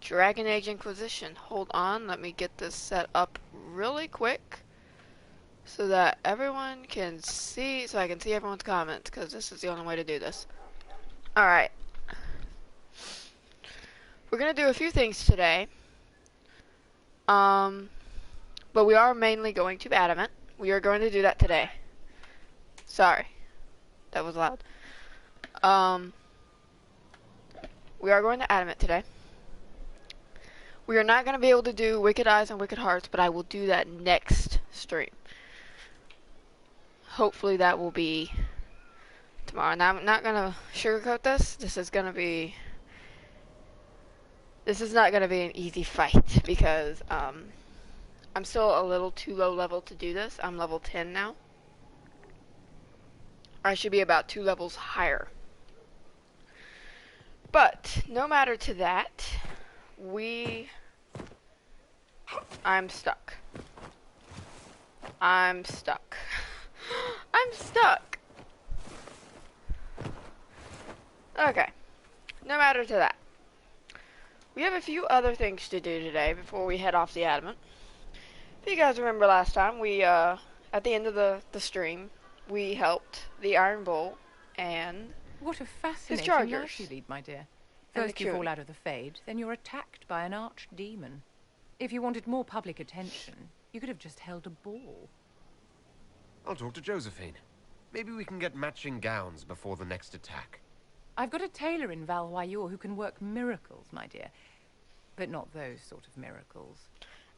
Dragon Age Inquisition. Hold on, let me get this set up really quick so that everyone can see, so I can see everyone's comments, because this is the only way to do this. Alright. We're going to do a few things today. But we are mainly going to Adamant. We are going to do that today. Sorry. That was loud. We are going to Adamant today. We are not going to be able to do Wicked Eyes and Wicked Hearts, but I will do that next stream. Hopefully that will be tomorrow. Now, I'm not going to sugarcoat this. This is not going to be an easy fight, because I'm still a little too low level to do this. I'm level 10 now. I should be about 2 levels higher. But, no matter to that, I'm stuck. I'm stuck. I'm stuck. Okay. No matter to that. We have a few other things to do today before we head off the Adamant. If you guys remember last time, we, at the end of the stream, we helped the Iron Bull and what a fascinating life you lead, my dear. First you fall out of the Fade, then you're attacked by an archdemon. If you wanted more public attention, you could have just held a ball. I'll talk to Josephine. Maybe we can get matching gowns before the next attack. I've got a tailor in Valroyur who can work miracles, my dear. But not those sort of miracles.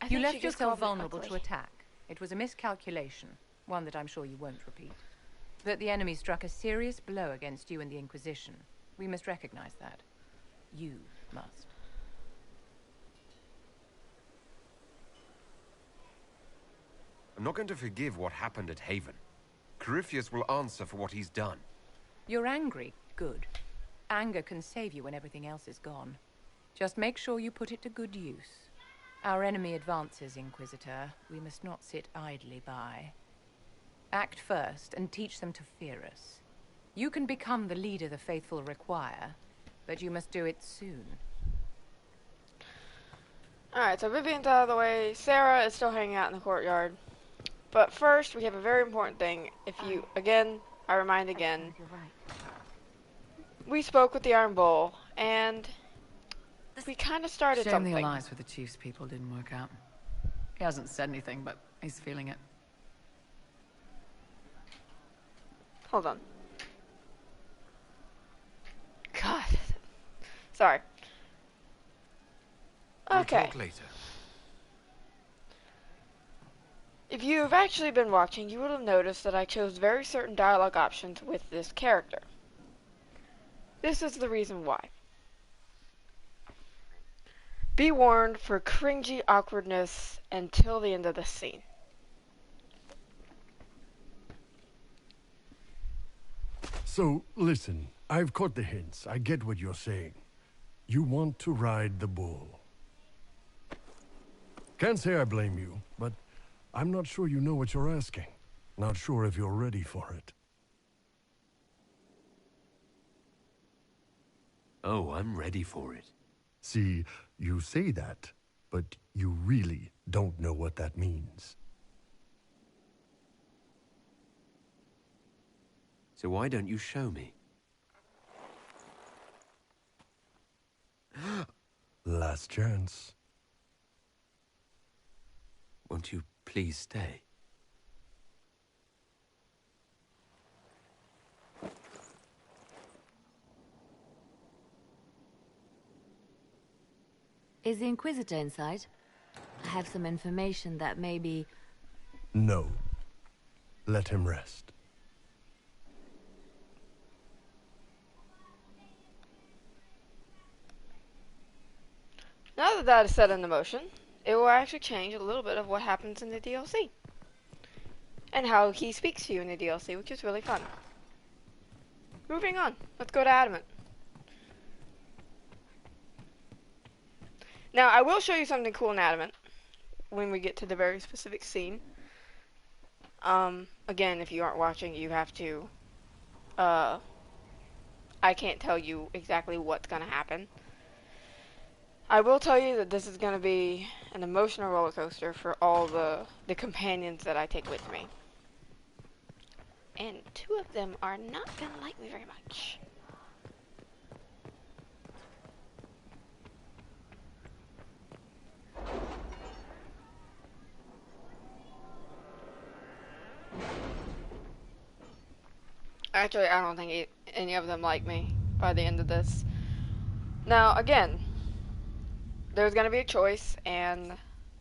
You left yourself vulnerable to attack. It was a miscalculation, one that I'm sure you won't repeat. But the enemy struck a serious blow against you and the Inquisition. We must recognize that. You must. I'm not going to forgive what happened at Haven. Corypheus will answer for what he's done. You're angry. Good. Anger can save you when everything else is gone. Just make sure you put it to good use. Our enemy advances, Inquisitor. We must not sit idly by. Act first and teach them to fear us. You can become the leader the faithful require, but you must do it soon. Alright, so Vivian's out of the way. Sarah is still hanging out in the courtyard. But first, we have a very important thing. If you, again, I remind again, we spoke with the Iron Bull, and we kind of started something. The alliance with the Chief's people didn't work out. He hasn't said anything, but he's feeling it. Hold on. God. Sorry. Okay. We'll talk later. If you've actually been watching, you would have noticed that I chose very certain dialogue options with this character. This is the reason why. Be warned for cringy awkwardness until the end of the scene. So, listen, I've caught the hints. I get what you're saying. You want to ride the bull. Can't say I blame you, but I'm not sure you know what you're asking. Not sure if you're ready for it. Oh, I'm ready for it. See, you say that, but you really don't know what that means. So why don't you show me? Last chance. Won't you please stay? Is the Inquisitor inside? I have some information that may be... No. Let him rest. Now that that is set into motion, it will actually change a little bit of what happens in the DLC. And how he speaks to you in the DLC, which is really fun. Moving on, let's go to Adamant. Now, I will show you something cool in Adamant when we get to the very specific scene. Again, if you aren't watching, you have to, I can't tell you exactly what's gonna happen. I will tell you that this is going to be an emotional roller coaster for all the companions that I take with me. And 2 of them are not going to like me very much. Actually, I don't think any of them like me by the end of this. Now, again, there's going to be a choice, and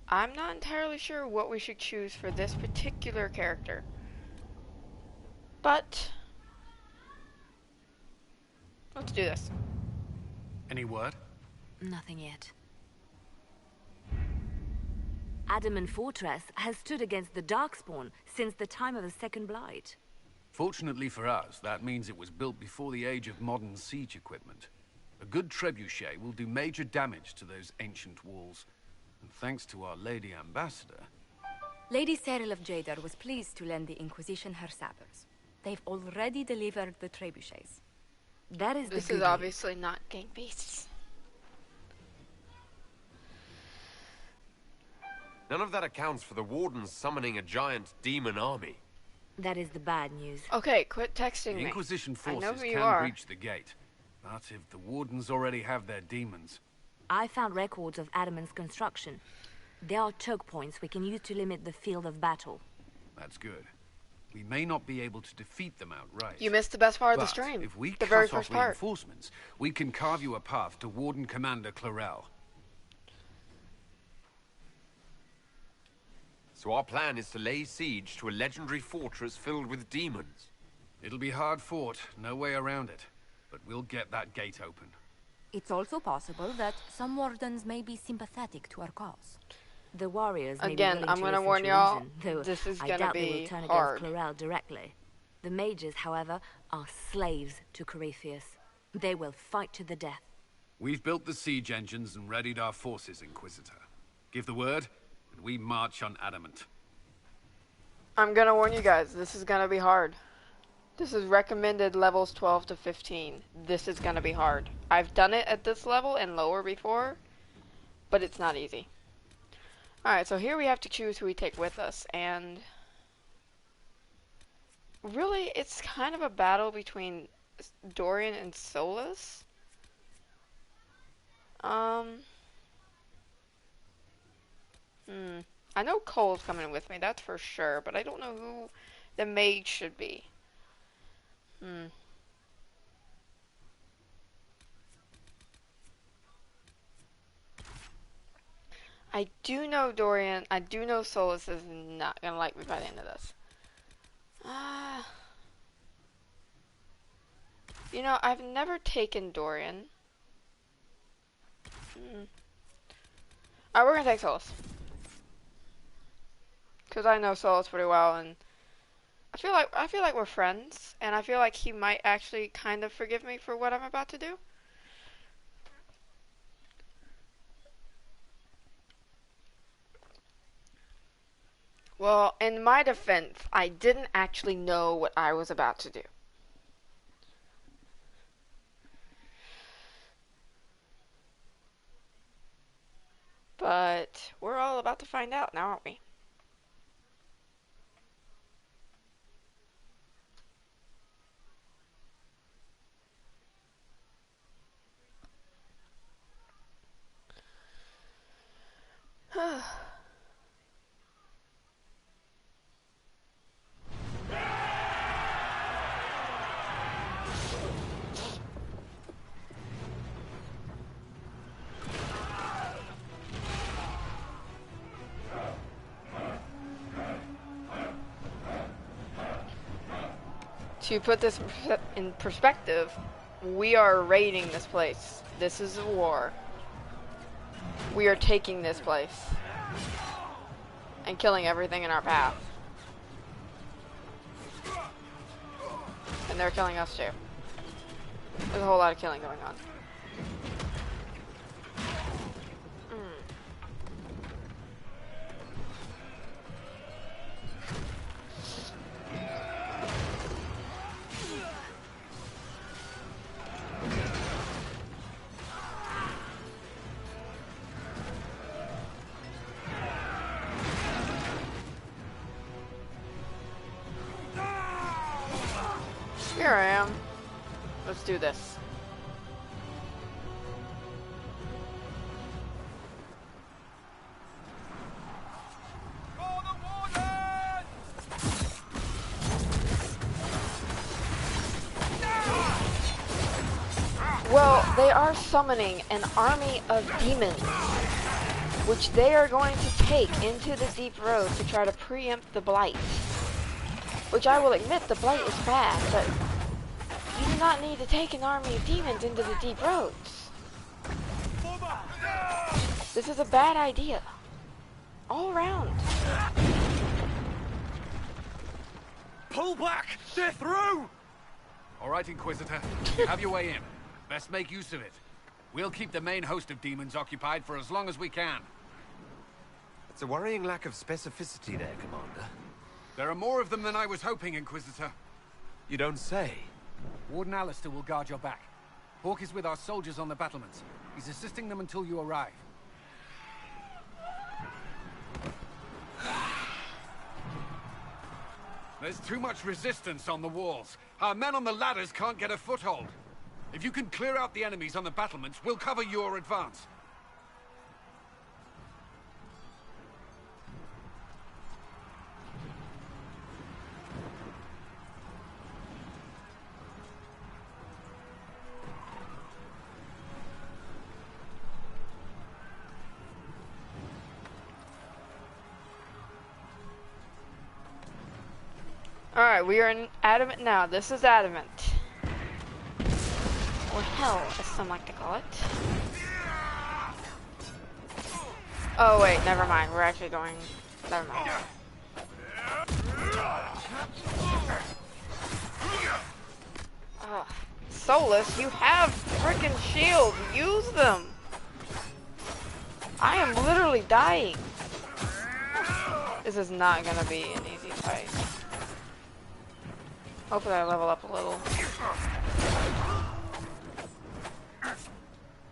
I'm not entirely sure what we should choose for this particular character. But let's do this. Any word? Nothing yet. Adamant Fortress has stood against the Darkspawn since the time of the Second Blight. Fortunately for us, that means it was built before the age of modern siege equipment. A good trebuchet will do major damage to those ancient walls. And thanks to our Lady Ambassador... Lady Cyril of Jadar was pleased to lend the Inquisition her sappers. They've already delivered the trebuchets. That is This the is good obviously not gang beasts. None of that accounts for the Wardens summoning a giant demon army. That is the bad news. Okay, quit texting The me. Inquisition I know forces who you can are. breach the gate. But if the Wardens already have their demons... I found records of Adamant's construction. There are choke points we can use to limit the field of battle. That's good. We may not be able to defeat them outright. You missed the best part of the But stream. if we The cut very off first part. reinforcements, we can carve you a path to Warden Commander Clarel. So our plan is to lay siege to a legendary fortress filled with demons. It'll be hard fought, no way around it. But we'll get that gate open. It's also possible that some wardens may be sympathetic to our cause. The warriors may Again, be willing I'm to gonna listen warn to y'all, reason, though this is I gonna doubt they be will turn hard. against Clarel directly. The mages, however, are slaves to Corypheus. They will fight to the death. We've built the siege engines and readied our forces, Inquisitor. Give the word, and we march on Adamant. I'm gonna warn you guys, this is gonna be hard. This is recommended levels 12 to 15. This is gonna be hard. I've done it at this level and lower before, but it's not easy. Alright, so here we have to choose who we take with us, and really, it's kind of a battle between Dorian and Solus. I know Cole's coming with me, that's for sure, but I don't know who the mage should be. I do know Dorian, I do know Solus is not gonna like me by the end of this. You know, I've never taken Dorian. Alright, we're gonna take Solus. Because I know Solus pretty well, and I feel like we're friends, and I feel like he might actually kind of forgive me for what I'm about to do. Well, in my defense, I didn't actually know what I was about to do. But we're all about to find out now, aren't we? To put this in perspective, we are raiding this place. This is a war. We are taking this place and killing everything in our path. And they're killing us too. There's a whole lot of killing going on. Here I am. Let's do this. Well, they are summoning an army of demons, which they are going to take into the Deep Road to try to preempt the Blight. Which I will admit, the Blight is bad, but you do not need to take an army of demons into the Deep Roads. This is a bad idea. All around. Pull back! They're through! All right, Inquisitor. You have your way in. Best make use of it. We'll keep the main host of demons occupied for as long as we can. It's a worrying lack of specificity there, Commander. There are more of them than I was hoping, Inquisitor. You don't say. Warden Alistair will guard your back. Hawk is with our soldiers on the battlements. He's assisting them until you arrive. There's too much resistance on the walls. Our men on the ladders can't get a foothold. If you can clear out the enemies on the battlements, we'll cover your advance. Alright, we are in Adamant now. This is Adamant. Or Hell, as some like to call it. Oh wait, never mind. We're actually going... Never mind. Solus, you have frickin' shields. Use them. I am literally dying. This is not gonna be an easy fight. Hopefully I level up a little.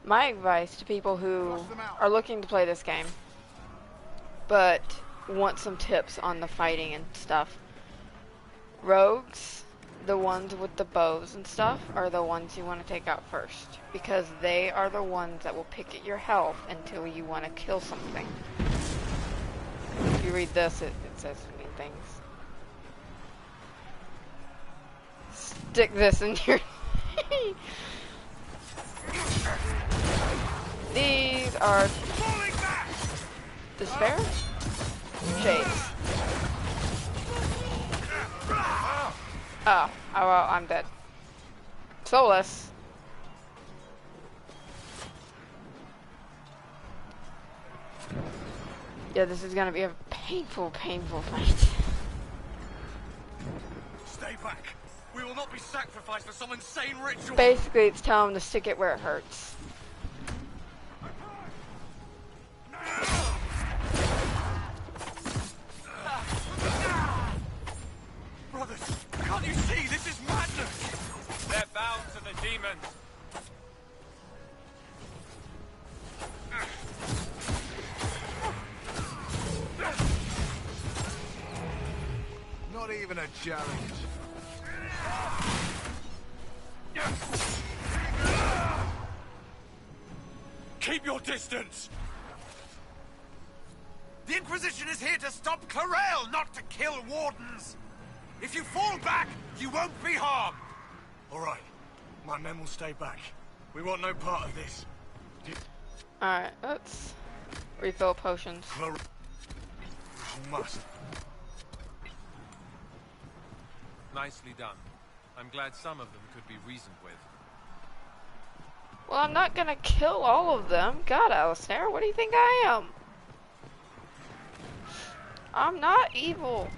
My advice to people who are looking to play this game, but want some tips on the fighting and stuff. Rogues, the ones with the bows and stuff, are the ones you want to take out first. Because they are the ones that will pick at your health until you want to kill something. If you read this, it says mean things. Stick this in your... These are... Despair? Shades. Oh, well, I'm dead. Solus. Yeah, this is gonna be a painful, painful fight. Stay back. We will not be sacrificed for some insane ritual. Basically, it's telling them to stick it where it hurts. Brothers, can't you see? This is madness. They're bound to the demons. Not even a challenge. Keep your distance! The Inquisition is here to stop Clarel, not to kill wardens! If you fall back, you won't be harmed! All right. My men will stay back. We want no part of this. Alright, let's refill potions. You must. Nicely done. I'm glad some of them could be reasoned with. Well, I'm not gonna kill all of them. God, Alistair, what do you think I am? I'm not evil.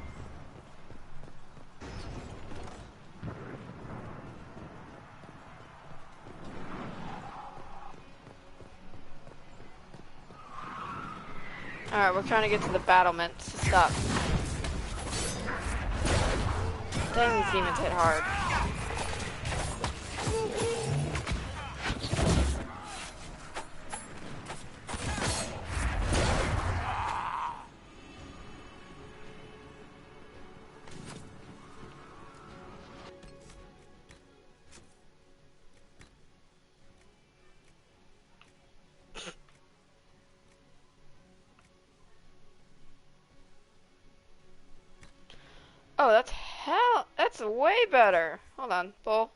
Alright, we're trying to get to the battlements to stop. Dang, these demons hit hard. Oh, that's way better. Hold on, Bull.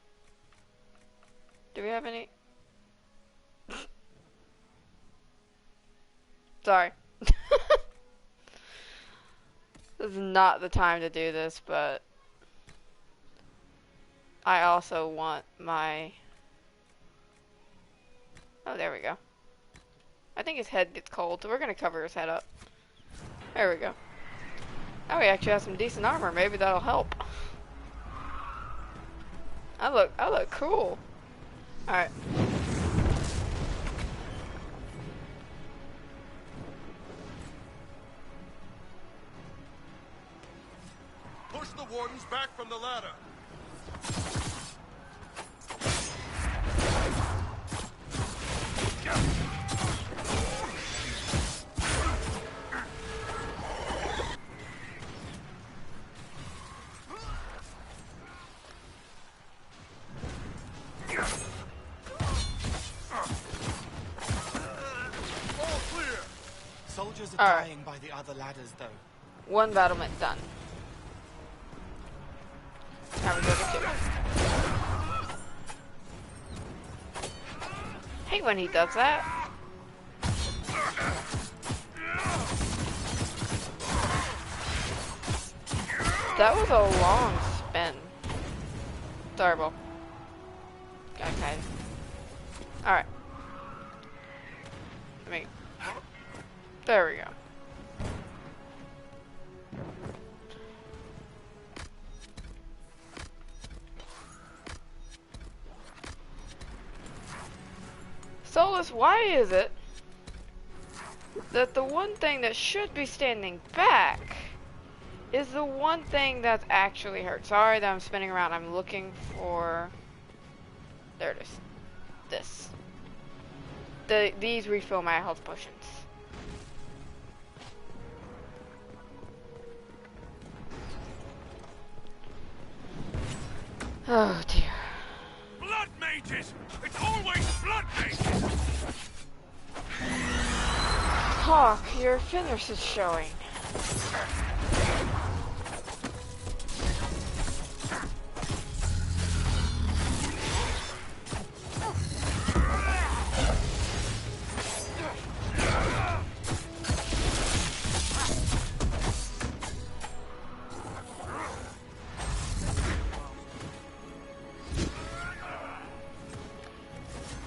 Do we have any? Sorry. This is not the time to do this, but I also want my... Oh, there we go. I think his head gets cold, so we're gonna cover his head up. There we go. Now we actually have some decent armor. Maybe that'll help. I look cool. All right. Push the wardens back from the ladder. Soldiers are dying by the other ladders, though. One battlement done. Now we go to 2. Hate when he does that. That was a long spin. Terrible. Okay. Alright. There we go. Solus, why is it that the one thing that should be standing back is the one thing that's actually hurt? Sorry that I'm spinning around. I'm looking for... There it is. This. These refill my health potions. Oh dear. Blood mages! It's always blood mages! Hawk, your finish is showing.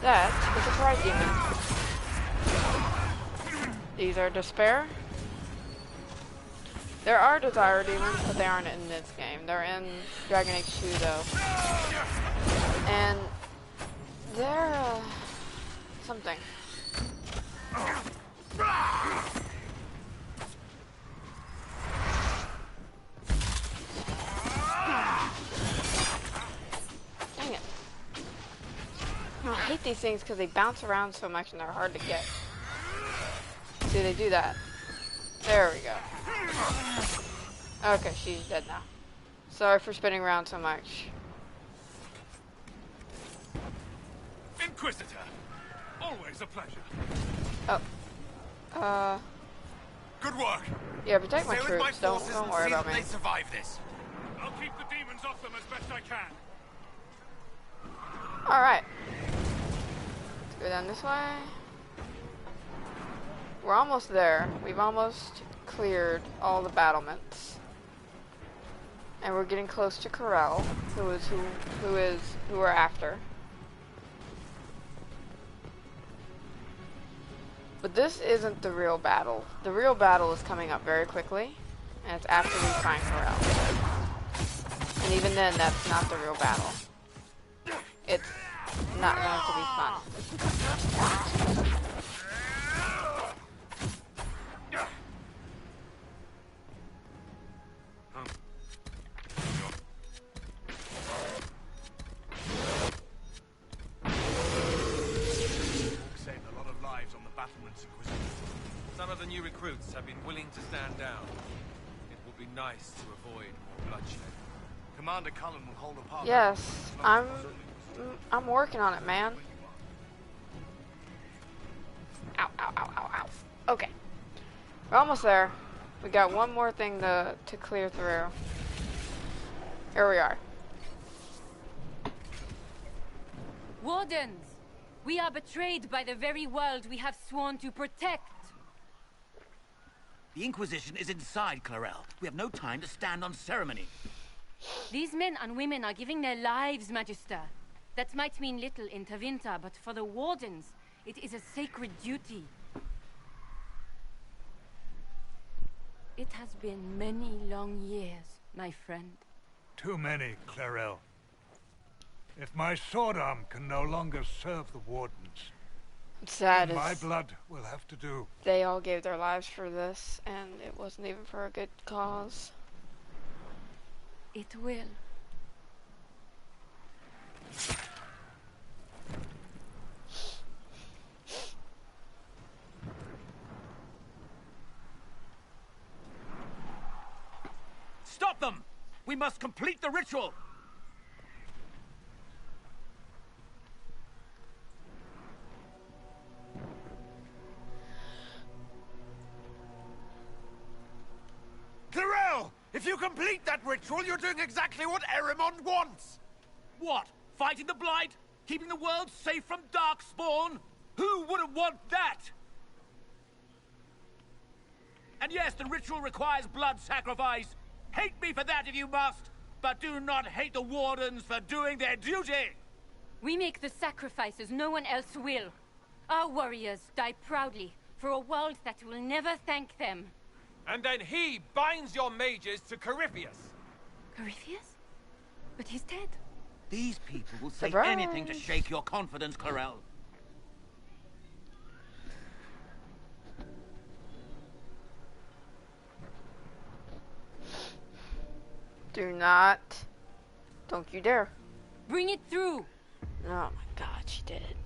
That is a pride demon. These are despair. There are desire demons, but they aren't in this game. They're in Dragon Age 2 though. And they're something. Dang it. I hate these things because they bounce around so much and they're hard to get. See, they do that. There we go. Okay, she's dead now. Sorry for spinning around so much. Inquisitor! Always a pleasure. Oh. Good work. Yeah, protect my Stay with my troops. Don't forces and worry see about that me. they survive this. I'll keep the demons off them as best I can. Alright. Let's go down this way. We're almost there. We've almost cleared all the battlements. And we're getting close to Corel, who we're after. But this isn't the real battle. The real battle is coming up very quickly, and it's after we find Corel. And even then, that's not the real battle. It's not going to be fun. Some of the new recruits have been willing to stand down. It will be nice to avoid more bloodshed. Commander Cullen will hold a party. Yes, I'm working on it, man. Ow, ow, ow, ow, ow. Okay. We're almost there. We got one more thing to clear through. Here we are. Wardens! We are betrayed by the very world we have sworn to protect. The Inquisition is inside, Clarel. We have no time to stand on ceremony. These men and women are giving their lives, Magister. That might mean little in Tevinter, but for the Wardens, it is a sacred duty. It has been many long years, my friend. Too many, Clarel. If my sword arm can no longer serve the Wardens, It's sad my as blood will have to do. they all gave their lives for this, and it wasn't even for a good cause. It will. Stop them! We must complete the ritual! Clarel! If you complete that ritual, you're doing exactly what Adamant wants! What? Fighting the Blight? Keeping the world safe from Darkspawn? Who wouldn't want that? And yes, the ritual requires blood sacrifice. Hate me for that if you must, but do not hate the Wardens for doing their duty! We make the sacrifices no one else will. Our warriors die proudly for a world that will never thank them. And then he binds your mages to Corypheus. Corypheus? But he's dead. These people will say Surprise. anything to shake your confidence, Clarel. Do not. Don't you dare. Bring it through. Oh my god, she did it.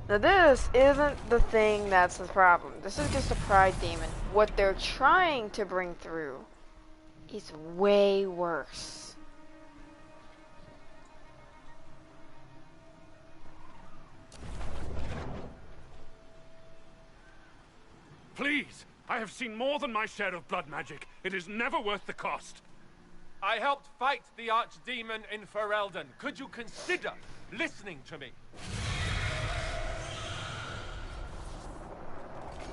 Now this isn't the thing that's the problem. This is just a pride demon. What they're trying to bring through is way worse. Please, I have seen more than my share of blood magic. It is never worth the cost. I helped fight the archdemon in Ferelden. Could you consider listening to me?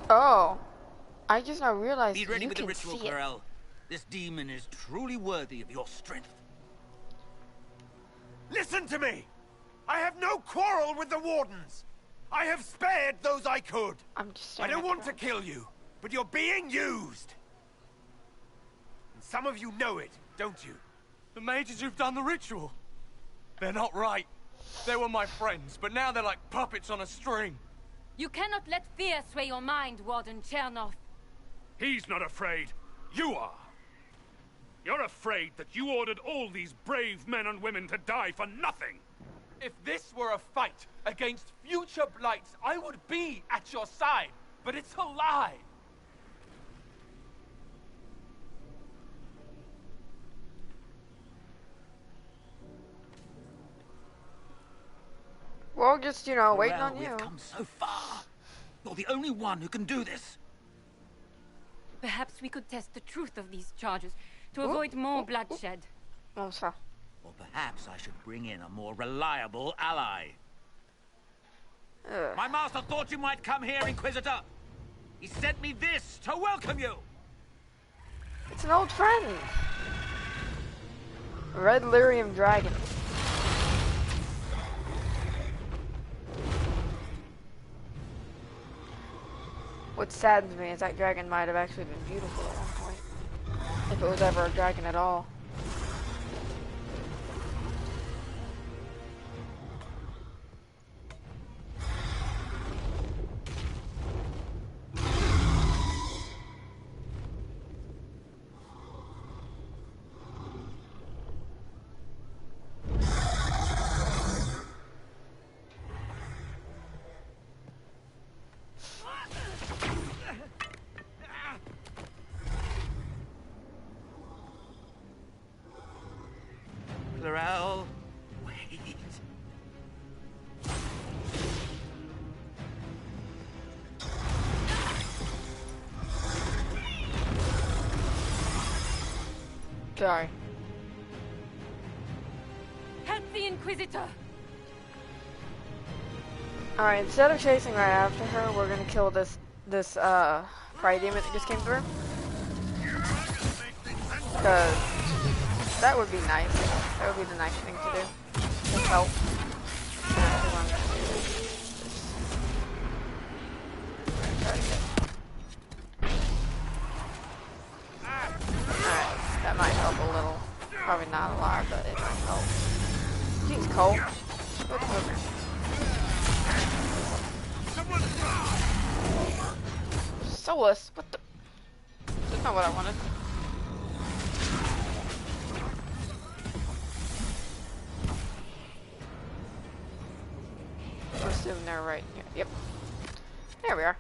Oh. I just now realized Be ready you with the can ritual, see it. Clarel. This demon is truly worthy of your strength. Listen to me! I have no quarrel with the Wardens! I have spared those I could! I'm just I staring don't at want the to kill you, but you're being used! And some of you know it, don't you? The mages who've done the ritual. They're not right. They were my friends, but now they're like puppets on a string. You cannot let fear sway your mind, Warden Chernoff. He's not afraid. You are. You're afraid that you ordered all these brave men and women to die for nothing. If this were a fight against future blights, I would be at your side. But it's a lie. Well, just, you know, waiting Clarel, on we you. have come so far. You're the only one who can do this. Perhaps we could test the truth of these charges to avoid more bloodshed. Oh, so. Or perhaps I should bring in a more reliable ally. Ugh. My master thought you might come here, Inquisitor. He sent me this to welcome you. It's an old friend. Red Lyrium Dragon. What saddens me is that dragon might have actually been beautiful at one point. If it was ever a dragon at all. Sorry. Help the Inquisitor! Alright, instead of chasing right after her, we're gonna kill this prey demon that just came through. Because that would be nice. That would be the nice thing to do. To help. Alright, that might help a little. Probably not a lot, but it might help. Jeez, Cole. What's over? Solus? What the? That's not what I wanted. I'm assuming they're right here. Yep. There we are.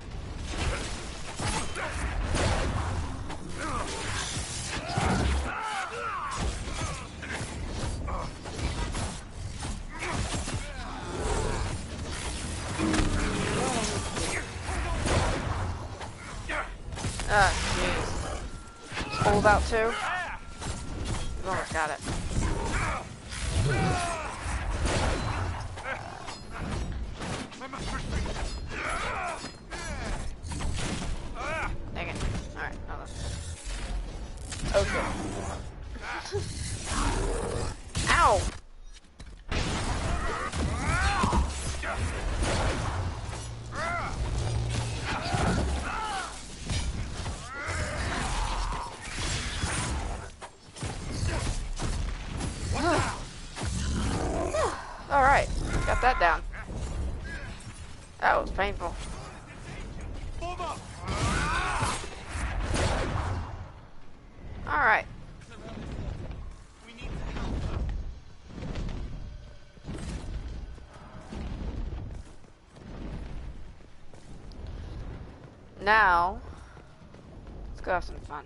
Ah, jeez. Hold out too. We've almost got it. Dang it. Alright, hold on. Oh shit. Ow! Alright, got that down. That was painful. Alright. Now, let's go have some fun.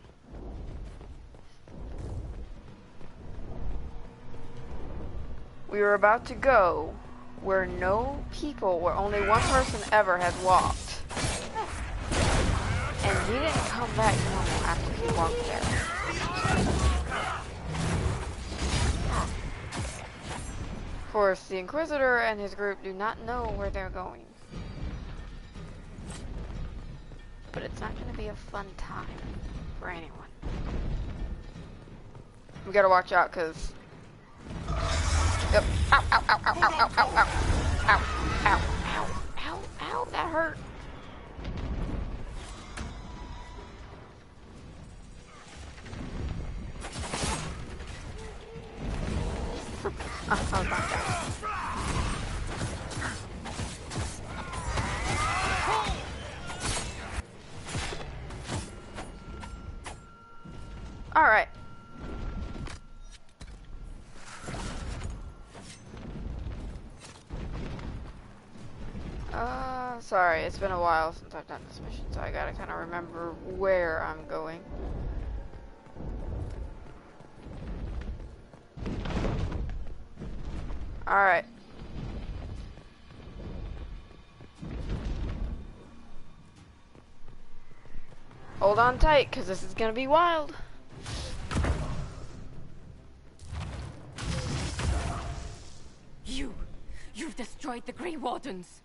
We were about to go where no people, where only one person ever has walked. And he didn't come back normal after he walked there. Of course, the Inquisitor and his group do not know where they're going. But it's not going to be a fun time for anyone. We gotta watch out, because... Yep. Ow, ow, ow, ow, ow, ow, ow, ow. Ow, ow, ow, ow, ow, that hurt. Oh, I was knocked out. Alright. Sorry, it's been a while since I've done this mission, so I gotta kind of remember where I'm going. Alright. Hold on tight, because this is gonna be wild. You've destroyed the Grey Wardens.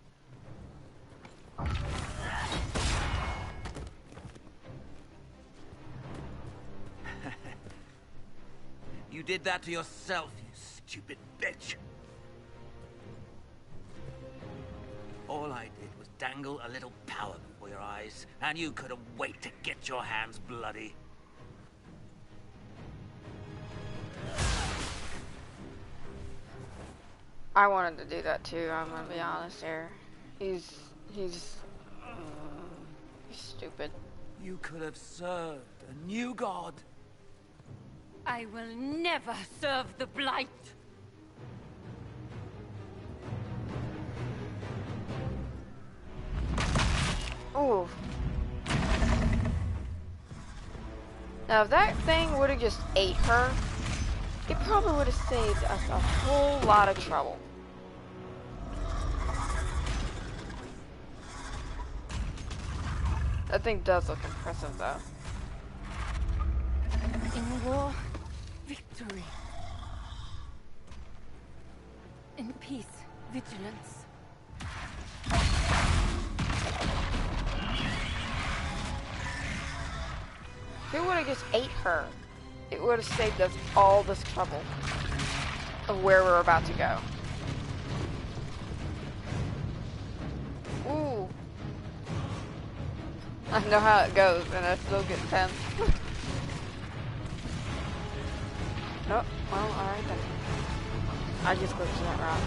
You did that to yourself, you stupid bitch. All I did was dangle a little power before your eyes, and you couldn't wait to get your hands bloody. I wanted to do that too, I'm gonna be honest here. He's stupid. You could have served a new god. I will never serve the Blight. Ooh. Now if that thing would have just ate her, it probably would have saved us a whole lot of trouble. That thing does look impressive though. In war, victory. In peace, vigilance. If we would have just ate her, it would have saved us all this trouble of where we're about to go. Ooh. I know how it goes, and I still get tense. Oh, well, alright then. I just glitched that route.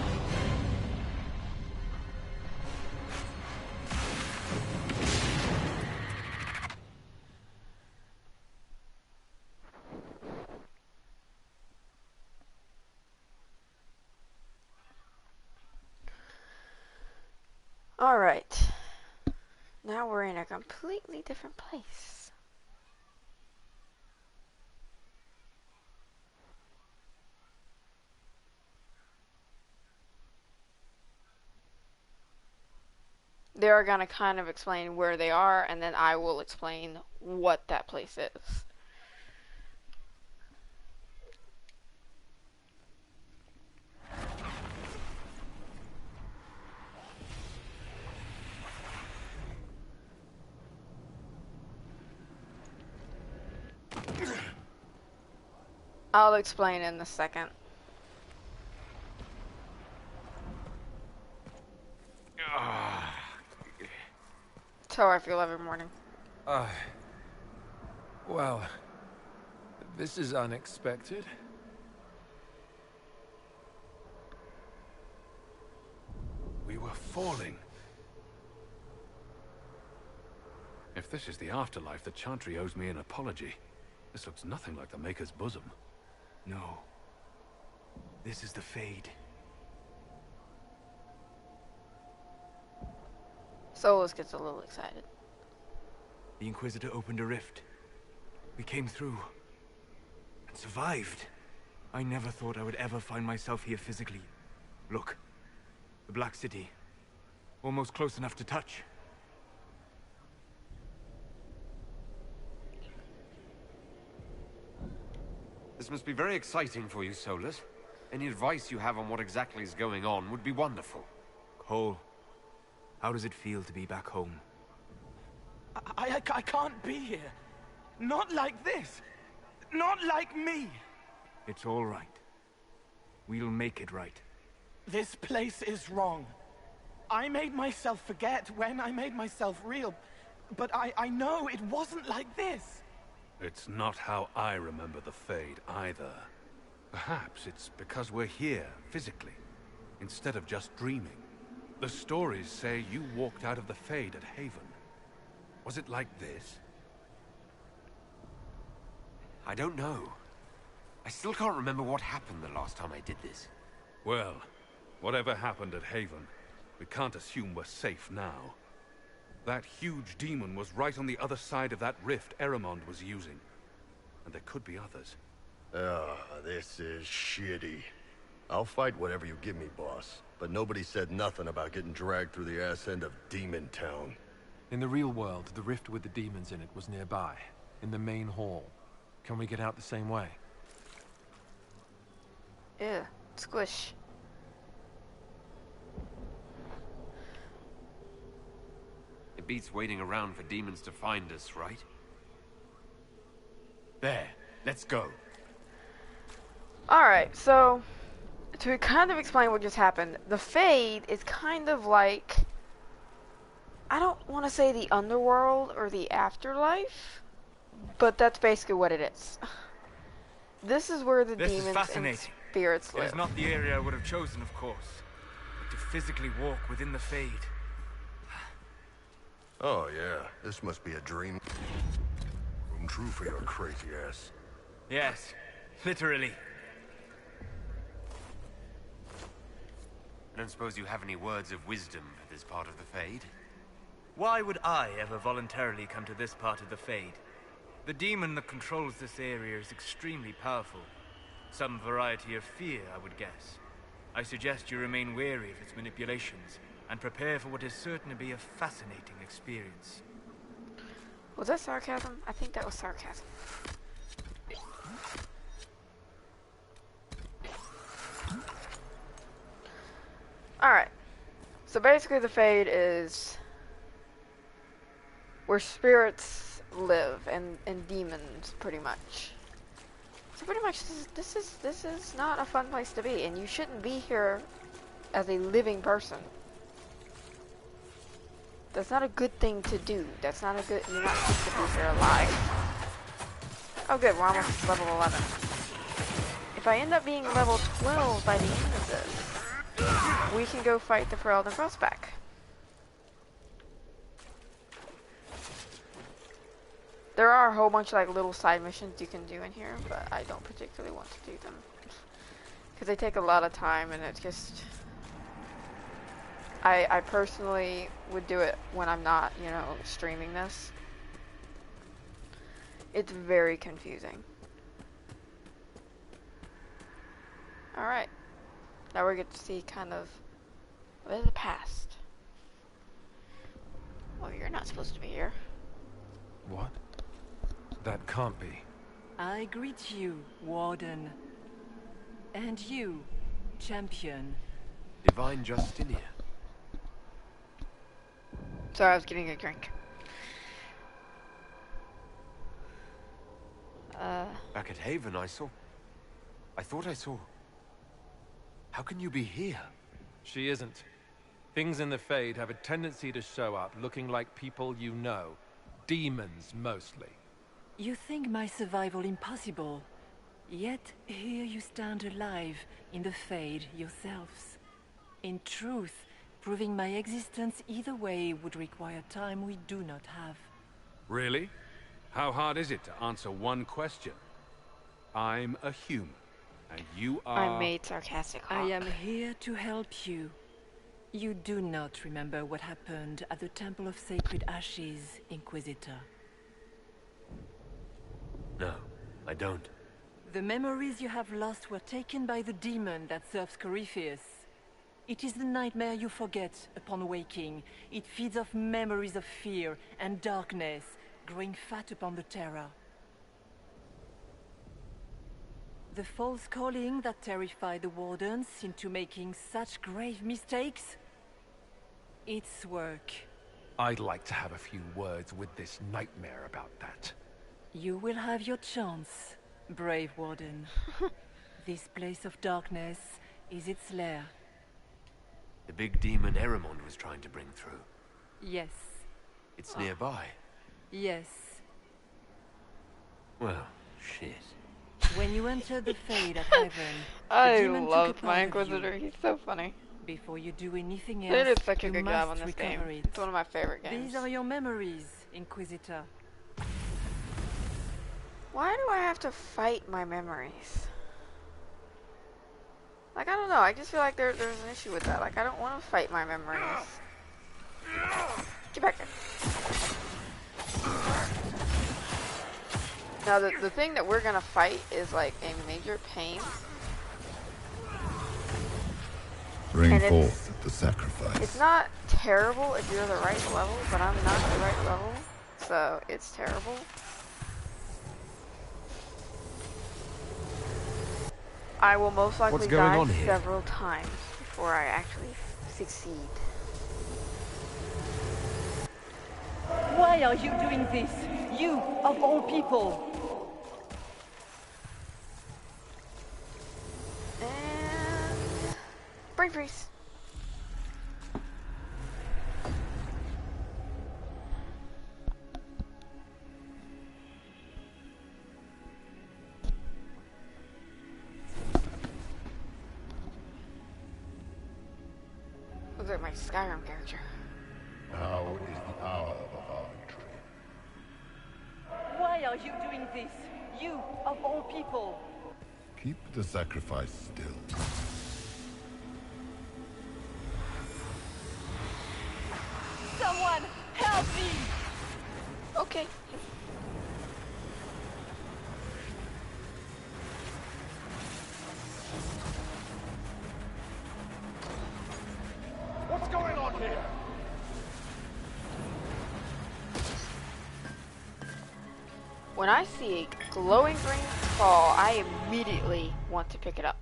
Alright. Now we're in a completely different place. They're gonna kind of explain where they are, and then I will explain what that place is. I'll explain in a second. That's how I feel every morning. Well, this is unexpected. We were falling. If this is the afterlife, the Chantry owes me an apology. This looks nothing like the Maker's bosom. No. This is the Fade. Solus gets a little excited. The Inquisitor opened a rift. We came through. And survived. I never thought I would ever find myself here physically. Look. The Black City. Almost close enough to touch. This must be very exciting for you, Solus. Any advice you have on what exactly is going on would be wonderful. Cole, how does it feel to be back home? I can't be here. Not like this. Not like me. It's all right. We'll make it right. This place is wrong. I made myself forget when I made myself real. But I know it wasn't like this. It's not how I remember the Fade, either. Perhaps it's because we're here, physically, instead of just dreaming. The stories say you walked out of the Fade at Haven. Was it like this? I don't know. I still can't remember what happened the last time I did this. Well, whatever happened at Haven, we can't assume we're safe now. That huge demon was right on the other side of that rift Adamant was using. And there could be others. This is shitty. I'll fight whatever you give me, boss. But nobody said nothing about getting dragged through the ass end of Demon Town. In the real world, the rift with the demons in it was nearby, in the main hall. Can we get out the same way? Ew, squish. It beats waiting around for demons to find us, right? There, let's go. Alright, so to kind of explain what just happened, the Fade is kind of like, I don't want to say the underworld or the afterlife, but that's basically what it is. This is where the demons and spirits live. It's not the area I would have chosen, of course, but to physically walk within the Fade. Oh yeah, this must be a dream. Come true for your crazy ass. Yes, literally. I don't suppose you have any words of wisdom for this part of the Fade? Why would I ever voluntarily come to this part of the Fade? The demon that controls this area is extremely powerful. Some variety of fear, I would guess. I suggest you remain wary of its manipulations, and prepare for what is certain to be a fascinating experience. Was that sarcasm? I think that was sarcasm. Alright. So basically the Fade is where spirits live and demons, pretty much. So pretty much this is not a fun place to be, and you shouldn't be here as a living person. That's not a good thing to do. That's not a good, you're not supposed to be here alive. Oh good, we're almost level 11. If I end up being level 12 by the end of this, we can go fight the Ferelden Frostback. There are a whole bunch of like little side missions you can do in here, but I don't particularly want to do them. Because they take a lot of time and it's just... I personally would do it when I'm not, you know, streaming this. It's very confusing. Alright. Now we get to see kind of a bit of the past. Well, you're not supposed to be here. What? That can't be. I greet you, Warden. And you, Champion. Divine Justinia. Sorry, I was getting a drink. Back at Haven, I thought I saw... How can you be here? She isn't. Things in the Fade have a tendency to show up looking like people you know. Demons, mostly. You think my survival impossible. Yet, here you stand alive in the Fade yourselves. In truth, proving my existence either way would require time we do not have. Really? How hard is it to answer one question? I'm a human, and you are... I made sarcastic I hawk. am here to help you. You do not remember what happened at the Temple of Sacred Ashes, Inquisitor. No, I don't. The memories you have lost were taken by the demon that serves Corypheus. It is the nightmare you forget upon waking. It feeds off memories of fear and darkness, growing fat upon the terror. The false calling that terrified the Wardens into making such grave mistakes? Its work. I'd like to have a few words with this nightmare about that. You will have your chance, brave Warden. This place of darkness is its lair. The big demon Eramond was trying to bring through. Yes. It's nearby. Yes. Well, shit. When you entered the Fade at Heaven, I loved my Inquisitor. He's so funny. Before you do anything They else, did such a good job on this game. It. It's one of my favorite games. These are your memories, Inquisitor. Why do I have to fight my memories? Like, I don't know. I just feel like there's an issue with that. Like, I don't want to fight my memories. Get back there. Now, the thing that we're gonna fight is, like, a major pain. Bring forth the sacrifice. It's not terrible if you're the right level, but I'm not the right level, so it's terrible. I will most likely die several times before I actually succeed. Why are you doing this? You, of all people! And... brain freeze. Looks like my Skyrim character. Now is the hour of our victory. Why are you doing this? You, of all people! Keep the sacrifice still. Someone, help me! Okay. What's going on here? When I see a glowing green ball, I immediately want to pick it up.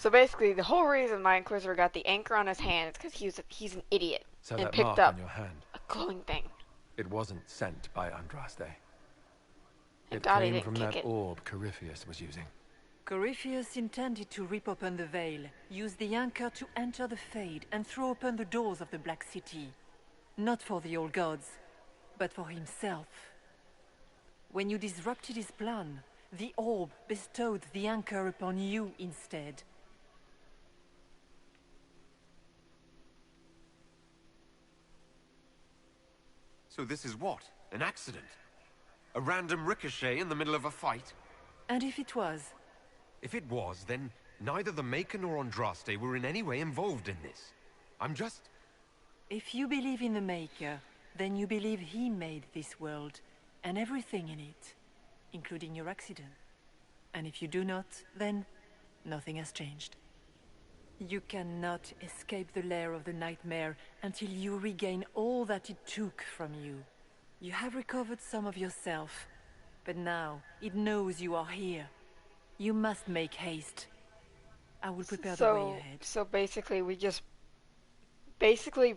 So basically, the whole reason my Inquisitor got the anchor on his hand is because he's an idiot So and that picked mark up on your hand, a glowing thing. it wasn't sent by Andraste. It God, he came didn't from kick that it. orb Corypheus was using. Corypheus intended to rip open the veil, use the anchor to enter the Fade, and throw open the doors of the Black City. Not for the old gods, but for himself. When you disrupted his plan, the orb bestowed the anchor upon you instead. So this is what? An accident? A random ricochet in the middle of a fight? And if it was? If it was, then neither the Maker nor Andraste were in any way involved in this. I'm just... If you believe in the Maker, then you believe he made this world, and everything in it, including your accident. And if you do not, then nothing has changed. You cannot escape the lair of the nightmare until you regain all that it took from you. You have recovered some of yourself, but now it knows you are here. You must make haste. I will prepare the way ahead. So basically, we just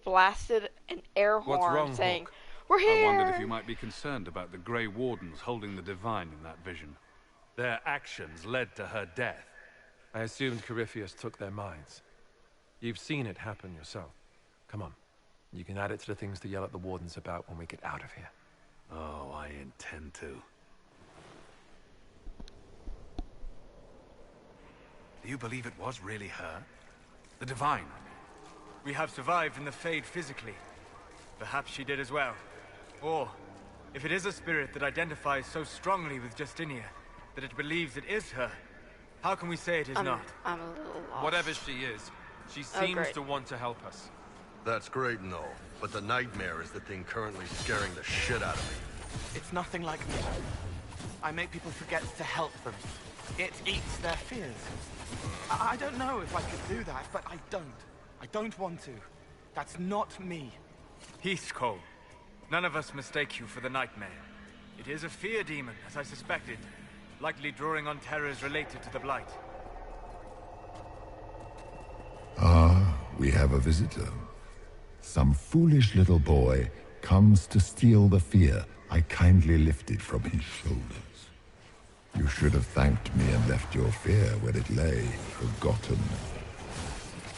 blasted an air What's horn wrong, saying, Hawk? "We're here!" I wondered if you might be concerned about the Grey Wardens holding the Divine in that vision. Their actions led to her death. I assumed Corypheus took their minds. You've seen it happen yourself. Come on. You can add it to the things to yell at the Wardens about when we get out of here. Oh, I intend to. Do you believe it was really her? The Divine? We have survived in the Fade physically. Perhaps she did as well. Or, if it is a spirit that identifies so strongly with Justinia, that it believes it is her, how can we say it is not? I'm a little lost. Whatever she is, she seems to want to help us. That's great and all, but the nightmare is the thing currently scaring the shit out of me. It's nothing like me. I make people forget to help them. It eats their fears. I don't know if I could do that, but I don't. I don't want to. That's not me. Peace, Cole. None of us mistake you for the nightmare. It is a fear demon, as I suspected, likely drawing on terrors related to the Blight. Ah, we have a visitor. Some foolish little boy comes to steal the fear I kindly lifted from his shoulders. You should have thanked me and left your fear where it lay, forgotten.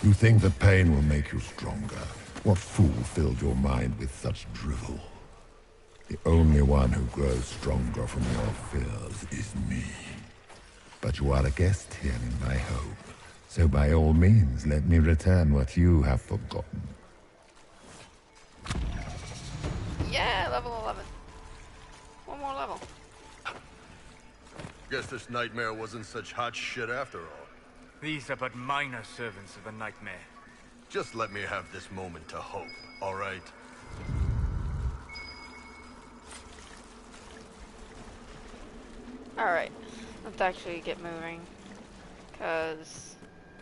You think the pain will make you stronger. What fool filled your mind with such drivel? The only one who grows stronger from your fears is me. But you are a guest here in my home, so by all means let me return what you have forgotten. Yeah, level 11. One more level. Guess this nightmare wasn't such hot shit after all. These are but minor servants of the nightmare. Just let me have this moment to hope, all right? Alright, let's actually get moving, because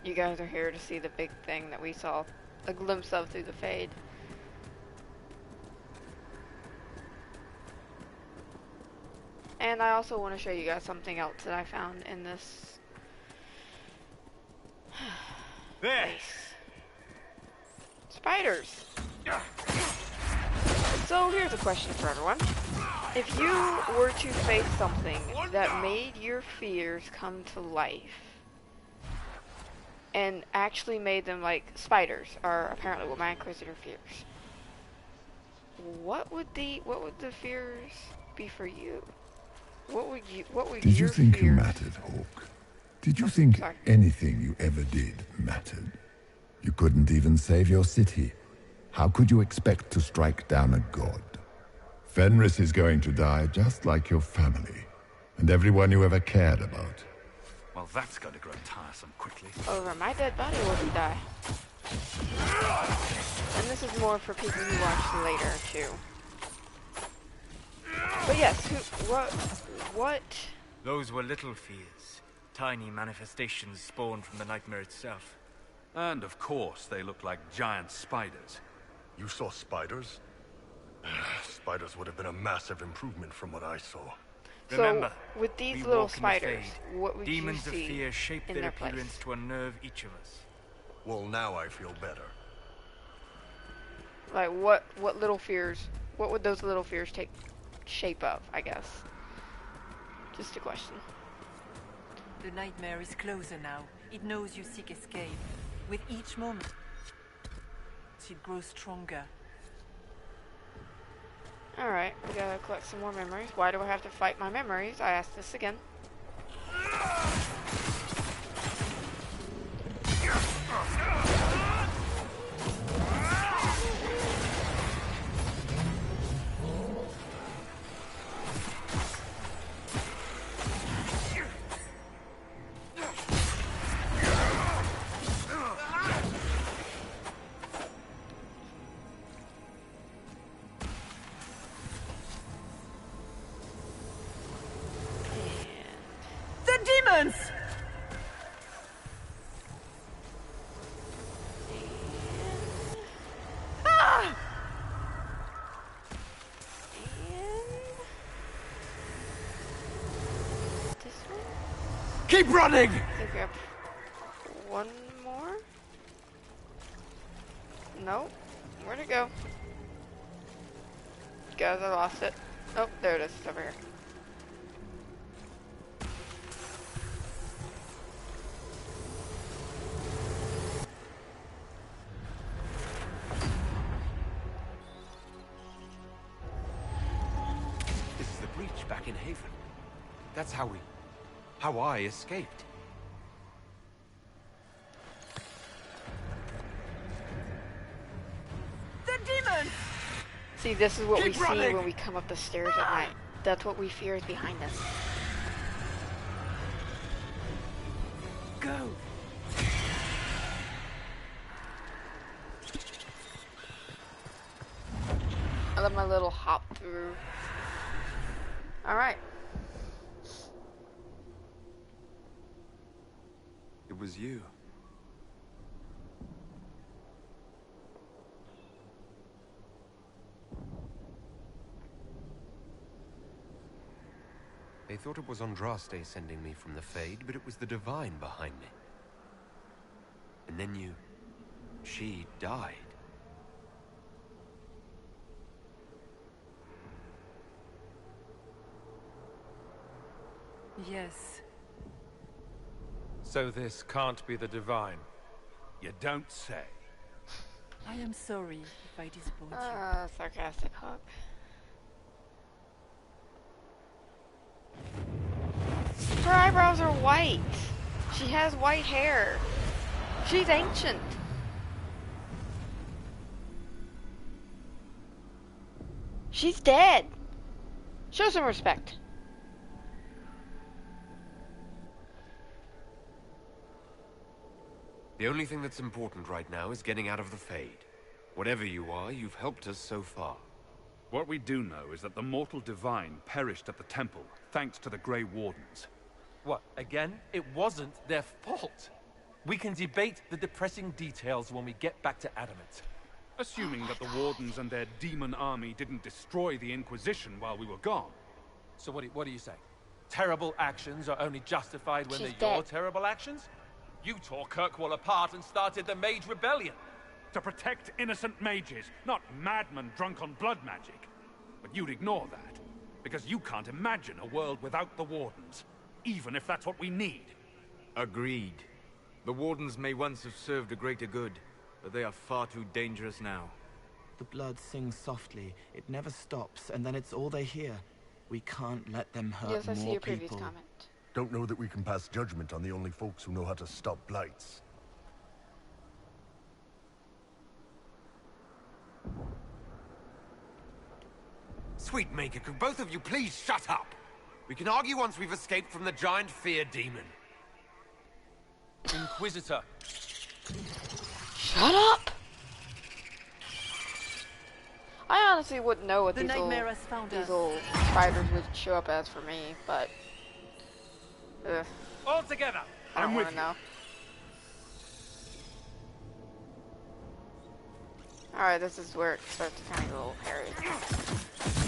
you guys are here to see the big thing that we saw a glimpse of through the Fade. And I also want to show you guys something else that I found in this there. place. Spiders! So here's a question for everyone. If you were to face something that made your fears come to life, and actually made them like spiders, are apparently what my Inquisitor fears, what would the fears be for you? What would Did you your think you fears... mattered, Hawk? Did you think anything you ever did mattered? You couldn't even save your city. How could you expect to strike down a god? Fenris is going to die just like your family, and everyone you ever cared about. Well, that's going to grow tiresome quickly. Over my dead body will he die. And this is more for people who watch later, too. But yes, what? Those were little fears. Tiny manifestations spawned from the nightmare itself. And of course, they look like giant spiders. You saw spiders? Spiders would have been a massive improvement from what I saw. Remember, so with these we little walk in the spiders, Fade. what would Demons you of see fear shape in their their place? appearance to unnerve each of us. Well, now I feel better. Like what little fears? What would those little fears take shape of? I guess. Just a question. The nightmare is closer now. It knows you seek escape. With each moment, it grows stronger. Alright, we gotta collect some more memories. Why do I have to fight my memories? I asked this again. Demons! Ah! This one? Keep running! I think we have one more? Nope. Where'd it go? Guys, I lost it. Oh, there it is. It's over here. Back in Haven. That's how I escaped. The demons! See, this is what Keep we running! see when we come up the stairs at night. That's what we fear is behind us. Go! I love my little hop through. Alright. It was you. They thought it was Andraste sending me from the Fade, but it was the Divine behind me. And then she died. Yes. So this can't be the Divine. You don't say. I am sorry if I disappoint Sarcastic hug. Her eyebrows are white. She has white hair. She's ancient. She's dead. Show some respect. The only thing that's important right now is getting out of the Fade. Whatever you are, you've helped us so far. What we do know is that the mortal divine perished at the temple, thanks to the Grey Wardens. What, again? It wasn't their fault. We can debate the depressing details when we get back to Adamant. Assuming that the Wardens and their demon army didn't destroy the Inquisition while we were gone. So what do you say? Terrible actions are only justified when She's they're your dead. terrible actions? You tore Kirkwall apart and started the Mage Rebellion. To protect innocent mages, not madmen drunk on blood magic. But you'd ignore that, because you can't imagine a world without the Wardens, even if that's what we need. Agreed. The Wardens may once have served a greater good, but they are far too dangerous now. The blood sings softly, it never stops, and then it's all they hear. We can't let them hurt Yes, I see more your previous people. comment. Don't know that we can pass judgment on the only folks who know how to stop blights. Sweetmaker, could both of you please shut up? We can argue once we've escaped from the giant fear demon. Inquisitor. Shut up! I honestly wouldn't know what The these nightmare has found us. little spiders would show up as for me, but All together. I don't want to know. Alright, this is where it starts to kind of get a little hairy.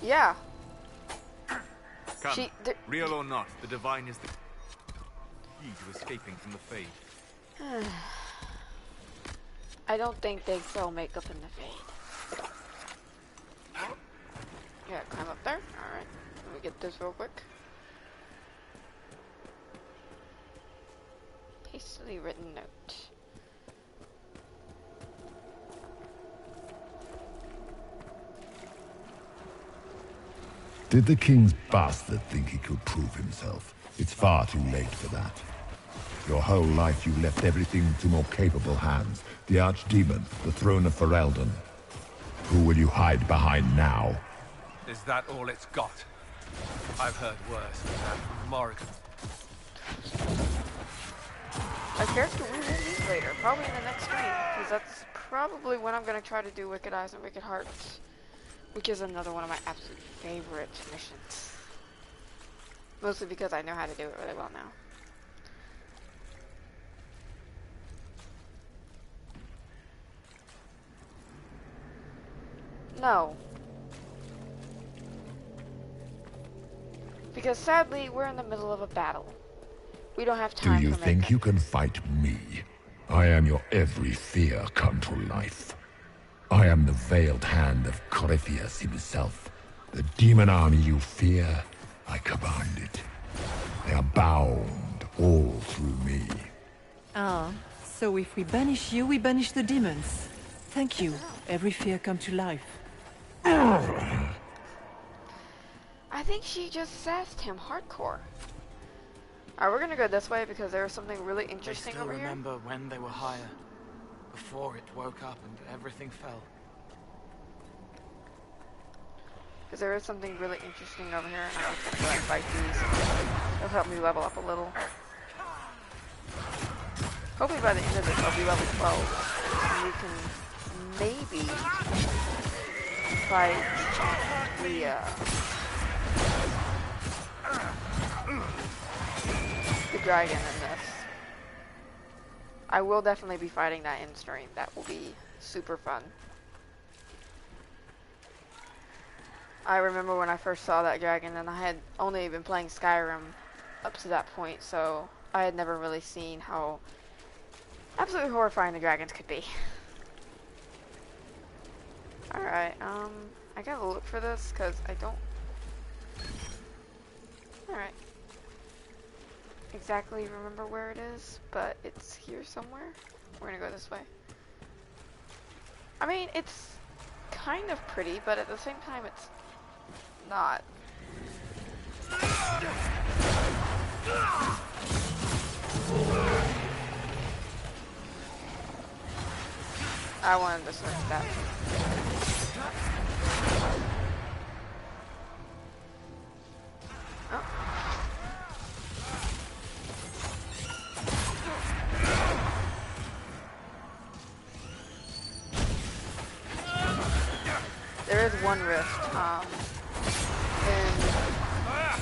Yeah. Come, real or not, the Divine is the key to escaping from the Fade. I don't think they sell makeup in the Fade. Yeah, climb up there. Alright. Let me get this real quick. Hastily written note. Did the king's bastard think he could prove himself? It's far too late for that. Your whole life you left everything to more capable hands. The Archdemon, the throne of Ferelden. Who will you hide behind now? Is that all it's got? I've heard worse than that from Morrigan. A character we will meet later, probably in the next stream, because that's probably when I'm going to try to do Wicked Eyes and Wicked Hearts, which is another one of my absolute favorite missions. Mostly because I know how to do it really well now. No. Because sadly, we're in the middle of a battle. We don't have time. Do you think you can fight me? I am your every fear come to life. I am the veiled hand of Corypheus himself. The demon army you fear, I command it. They are bound all through me. Ah, so if we banish you, we banish the demons. Thank you. Every fear come to life. I think she just sassed him hardcore. Alright, we're gonna go this way because there was something really interesting over here. I remember when they were higher, before it woke up and everything fell. Because there is something really interesting over here, and I'm just gonna fight these. It'll help me level up a little. Hopefully by the end of this I'll be level 12. And we can maybe fight the dragon in this. I will definitely be fighting that in stream. That will be super fun. I remember when I first saw that dragon, and I had only been playing Skyrim up to that point, so I had never really seen how absolutely horrifying the dragons could be. Alright, I gotta look for this, because I don't... Alright. Exactly remember where it is, but it's here somewhere. We're gonna go this way. I mean, it's kind of pretty, but at the same time, it's not. I wanted to search that. Oh. There is one rift, in,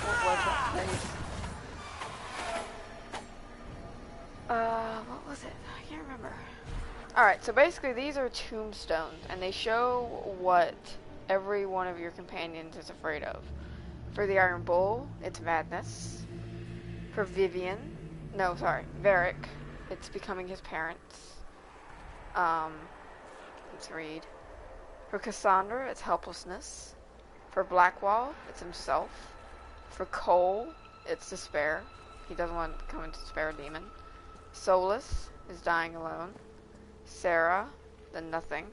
what was that place? What was it? I can't remember. Alright, so basically these are tombstones, and they show what every one of your companions is afraid of. For the Iron Bull, it's madness. For Varric, it's becoming his parents. Let's read. For Cassandra, it's helplessness. For Blackwall, it's himself. For Cole, it's despair. He doesn't want to become a despair demon. Solus is dying alone. Sarah, the nothing.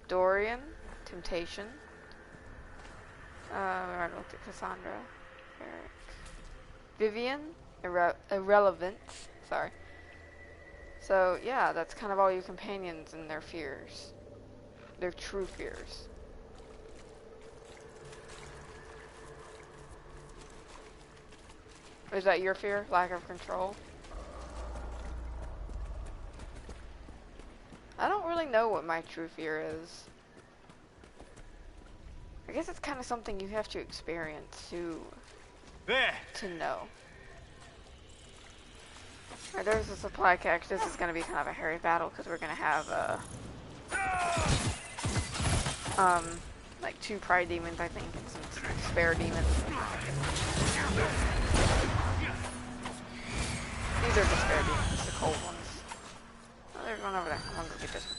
Dorian, temptation. I looked at Cassandra. Vivian, irrelevance. Sorry. So, yeah, that's kind of all your companions and their fears. Their true fears. Is that your fear? Lack of control? I don't really know what my true fear is. I guess it's kind of something you have to experience to know. Alright, there's a supply cache. This is going to be kind of a hairy battle because we're going to have Like 2 pride demons, I think, and some spare demons. These are the spare demons, the cold ones. Oh, there's one over there. I'm gonna go get this one.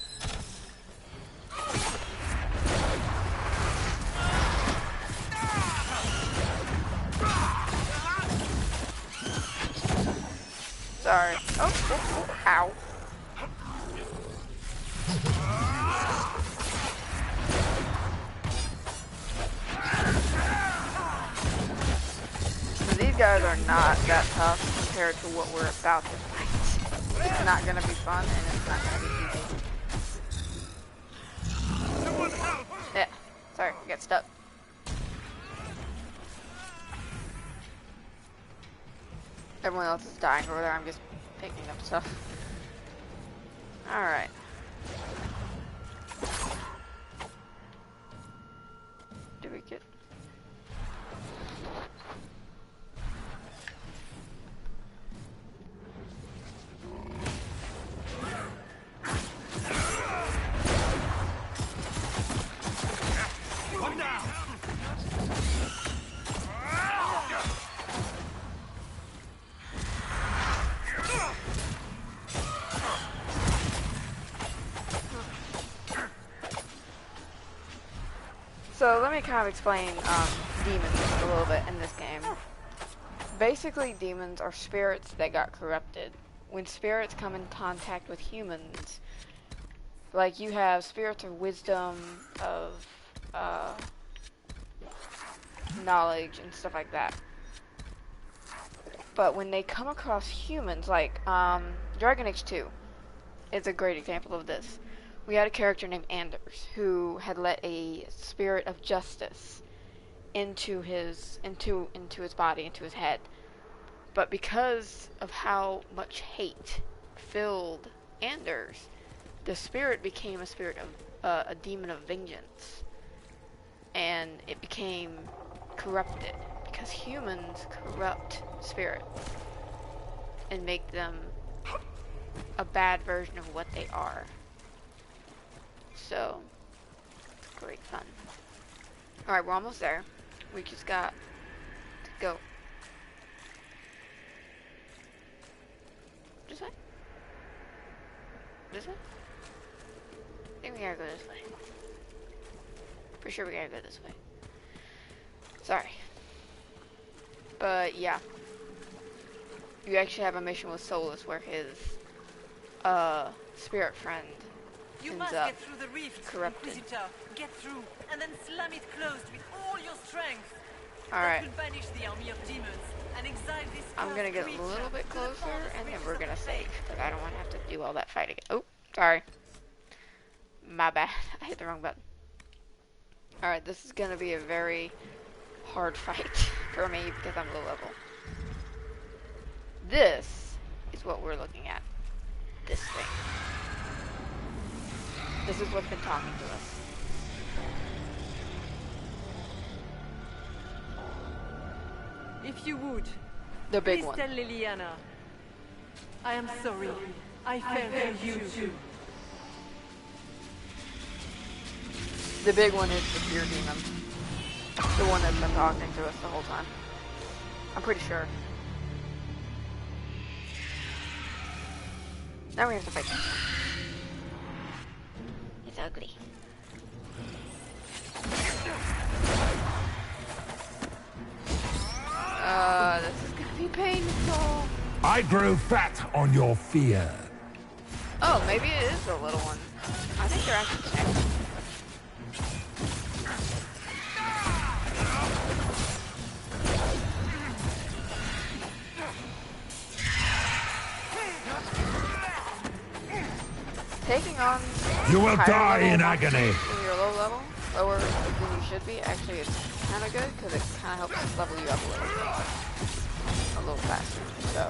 Sorry. Oh, ow. So these guys are not that tough compared to what we're about to fight. It's not gonna be fun and it's not gonna be easy. Yeah. Sorry, I got stuck. Everyone else is dying over there. I'm just picking up stuff. Alright. Did we get... One down! So let me kind of explain demons a little bit in this game. Basically, demons are spirits that got corrupted. When spirits come in contact with humans, like you have spirits of wisdom, of knowledge, and stuff like that. But when they come across humans, like Dragon Age 2 is a great example of this. We had a character named Anders who had let a spirit of justice into his body, into his head. But because of how much hate filled Anders, the spirit became a spirit of a demon of vengeance, and it became corrupted because humans corrupt spirits and make them a bad version of what they are. So, it's great fun. Alright, we're almost there. We just got to go. This way? This way? I think we gotta go this way. For sure we gotta go this way. Sorry. But, yeah. You actually have a mission with Solus where his, spirit friend You ends must up get through the rift, corrupted. Inquisitor. Get through, and then slam it closed with all your strength. Alright. That will banish the army of demons and exile this I'm gonna cursed get a creature little bit to the closer, farthest and then reaches we're of gonna the save, fate. because I don't want to have to do all that fight again. Oh, sorry. My bad. I hit the wrong button. Alright, this is gonna be a very hard fight for me, because I'm low level. This is what we're looking at. This thing. This is what's been talking to us. If you would, The big please one. tell Liliana. I am sorry. I failed you too. The big one is the fear demon. The one that's been talking to us the whole time. I'm pretty sure. Now we have to fight this. It's ugly. This is gonna be painful. I grow fat on your fear. Oh, maybe it is the little one. I think they're actually connected. Taking on You will higher die level in monsters agony. When you're low level, lower than you should be, actually it's kind of good because it kind of helps level you up a little faster. So,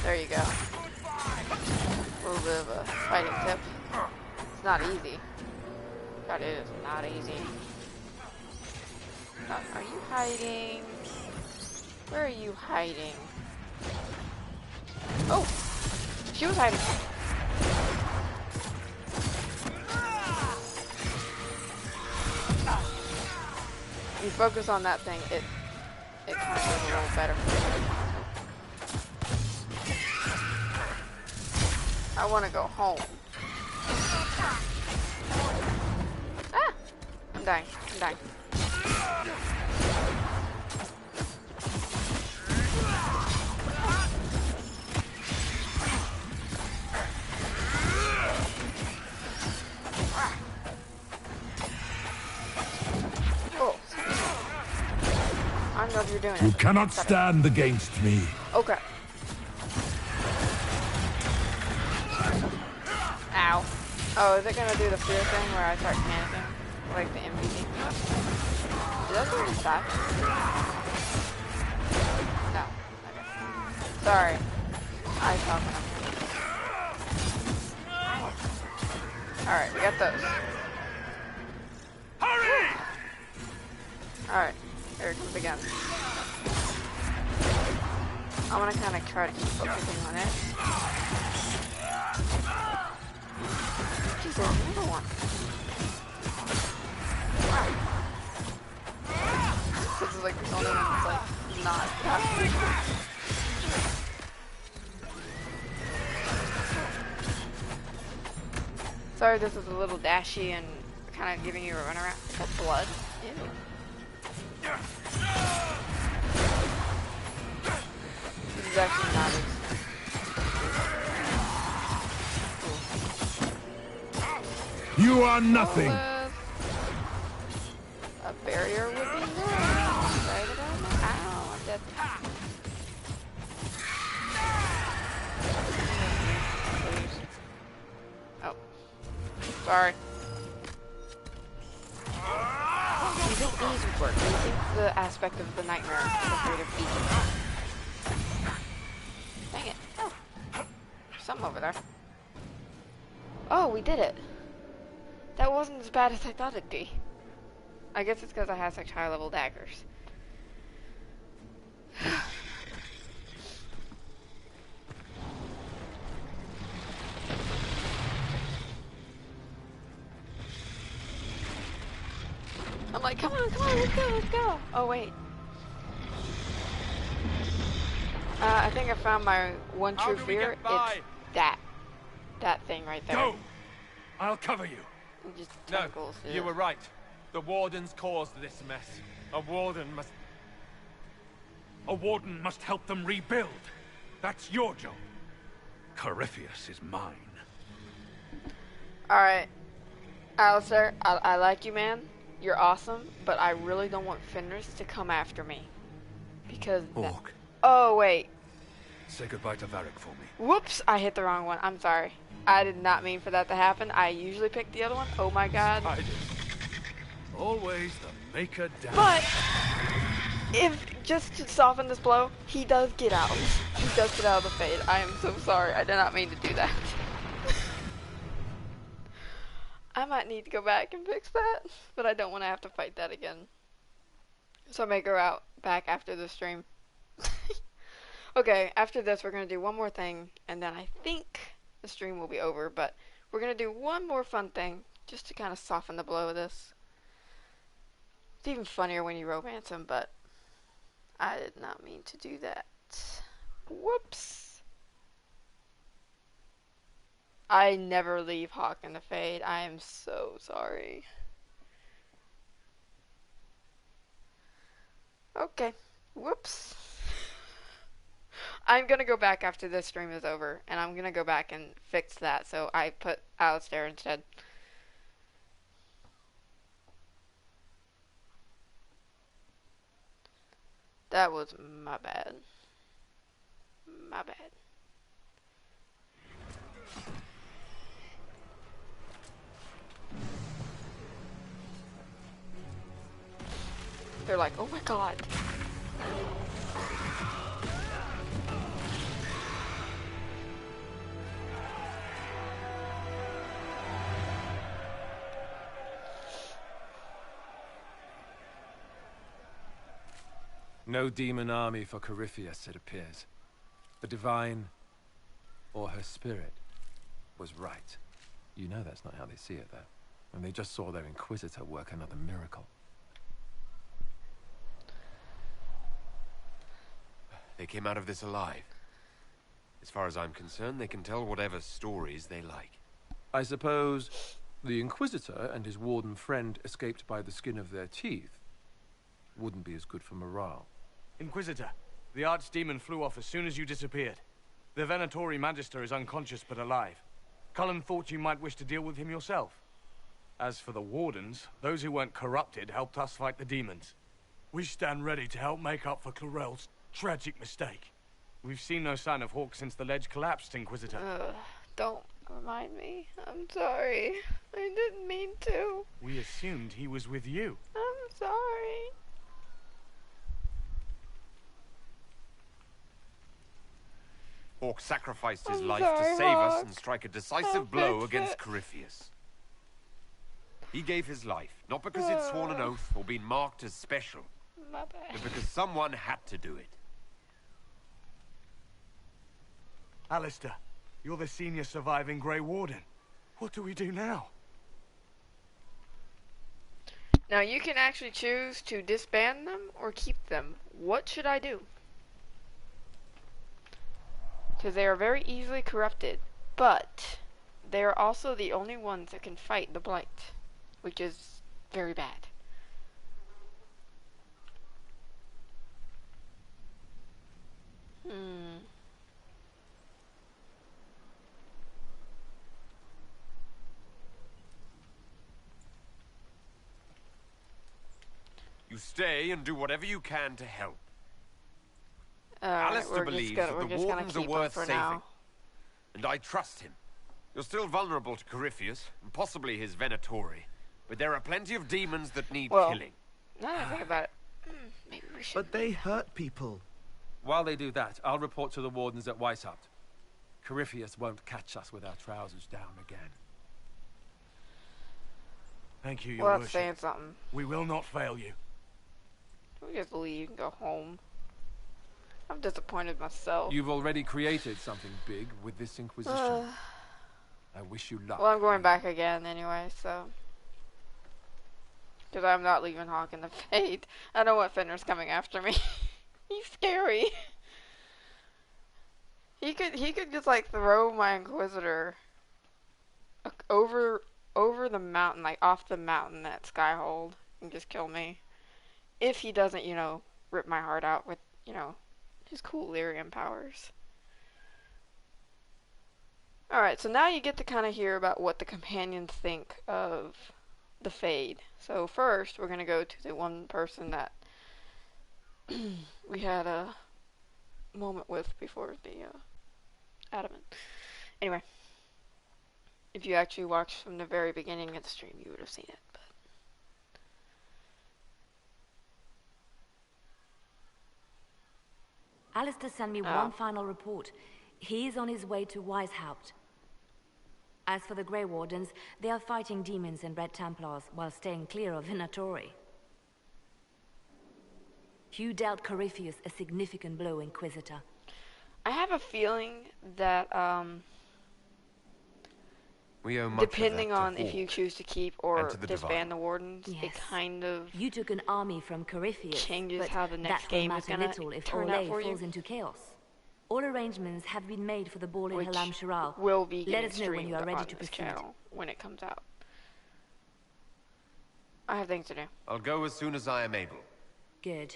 there you go. A little bit of a fighting tip. It's not easy. God, it is not easy. Are you hiding? Where are you hiding? Oh! She was hiding. focus on that thing, it kind of goes a little better. I want to go home. Ah! I'm dying. I'm dying. Oh. I don't know if you're doing it. You cannot stand against me. Okay. Ow. Oh, is it gonna do the fear thing where I start panicking? Like the MVP? Did that really stop? No. Okay. Sorry. I talking up. Alright, we got those. Hurry! Alright, here it comes again. I'm gonna kind of try to keep focusing on it. Jesus, another one. This is like the only one that's like not happening. Sorry, this is a little dashy and kind of giving you a runaround. Is that blood? Ew. This is actually not as... You are nothing. A barrier would be nice. Right about now. Ow, I'm dead. Oh. Sorry. Do you think these would work? Do you think the aspect of the nightmare is afraid of these? Dang it. Oh. There's something over there. Oh, we did it. That wasn't as bad as I thought it'd be. I guess it's because I have such high level daggers. I'm like, come on, let's go, let's go. Oh, wait. I think I found my one true fear. It's that thing right there. Go! I'll cover you. Just No, tentacles. you were right. The Wardens caused this mess. A Warden must help them rebuild. That's your job. Corypheus is mine. Alright. Alistair, I like you, man. You're awesome, but I really don't want Fenris to come after me. Because Orc. Oh, wait. Say goodbye to Varric for me. Whoops, I hit the wrong one. I'm sorry. I did not mean for that to happen. I usually pick the other one. Oh my god. I did. Always the maker down. But if just to soften this blow, he does get out. He does get out of the fade. I am so sorry. I did not mean to do that. I might need to go back and fix that, but I don't want to have to fight that again. So I may go out back after the stream. Okay, after this we're going to do one more thing, and then I think the stream will be over, but we're going to do one more fun thing, just to kind of soften the blow of this. It's even funnier when you romance him, but I did not mean to do that. Whoops. I never leave Hawk in the Fade. I am so sorry. Okay. Whoops. I'm gonna go back after this stream is over, and I'm gonna go back and fix that, so I put Alistair instead. That was my bad. My bad. They're like, oh my god. No demon army for Corypheus, it appears. The Divine, or her spirit, was right. You know that's not how they see it, though. And they just saw their Inquisitor work another miracle. They came out of this alive. As far as I'm concerned, they can tell whatever stories they like. I suppose the Inquisitor and his warden friend escaped by the skin of their teeth. Wouldn't be as good for morale. Inquisitor, the archdemon flew off as soon as you disappeared. The Venatori Magister is unconscious but alive. Cullen thought you might wish to deal with him yourself. As for the Wardens, those who weren't corrupted helped us fight the demons. We stand ready to help make up for Clarel's tragic mistake. We've seen no sign of Hawk since the ledge collapsed, Inquisitor. Don't remind me. I'm sorry. I didn't mean to. We assumed he was with you. I'm sorry. Hawk sacrificed his I'm life sorry, to save us Hawk. and strike a decisive I'll blow fix against it. Corypheus. He gave his life, not because he'd sworn an oath or been marked as special, My bad. but because someone had to do it. Alistair, you're the senior surviving Grey Warden. What do we do now? Now you can actually choose to disband them or keep them. What should I do? Because they are very easily corrupted, but they are also the only ones that can fight the Blight, which is very bad. You stay and do whatever you can to help. Alright, Alistair believes that the Wardens are worth saving, now. and I trust him. You're still vulnerable to Corypheus, and possibly his Venatori, but there are plenty of demons that need killing. Now that I think about it, maybe we should. But they hurt people. While they do that, I'll report to the Wardens at Weishaupt. Corypheus won't catch us with our trousers down again. Thank you, Your Well, that's Worship. saying something. We will not fail you. Can we just leave and go home? I'm disappointed myself. You've already created something big with this Inquisition. I wish you luck. Well, I'm going back again anyway, so. Because I'm not leaving Hawk in the Fate. I know what Fenrir's coming after me. He's scary. He could just like throw my Inquisitor over the mountain, like off the mountain at Skyhold, and just kill me. If he doesn't, you know, rip my heart out with, you know, his cool lyrium powers. Alright, so now you get to kind of hear about what the companions think of the Fade. So first, we're going to go to the one person that we had a moment with before the Adamant. Anyway, if you actually watched from the very beginning of the stream, you would have seen it. But Alistair sent me one final report. He is on his way to Weishaupt. As for the Grey Wardens, they are fighting demons and Red Templars while staying clear of Venatori. You dealt Corypheus a significant blow, Inquisitor. I have a feeling that, We owe much depending of that to on if Hawk you choose to keep and or to the disband Divine. the Wardens, it Yes. kind of You took an army from Corypheus, changes but how the next that game will is matter gonna little if turn out Orlais for you. falls into chaos. All arrangements have been made for the ball in Which Halam Shiral. will be Let getting us know when you are streamed ready on to this proceed. channel when it comes out. I have things to do. I'll go as soon as I am able. Good.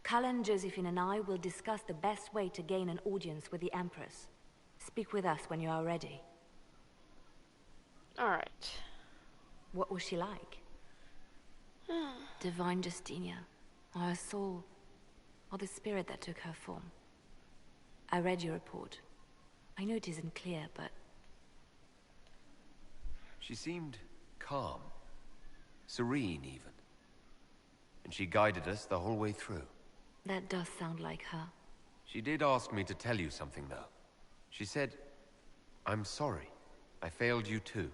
Cullen, Josephine and I will discuss the best way to gain an audience with the Empress. Speak with us when you are ready. Alright. What was she like? Divine Justinia, or her soul, or the spirit that took her form. I read your report. I know it isn't clear, but She seemed calm, serene even. And she guided us the whole way through. that does sound like her. She did ask me to tell you something, though. She said, I'm sorry. I failed you too.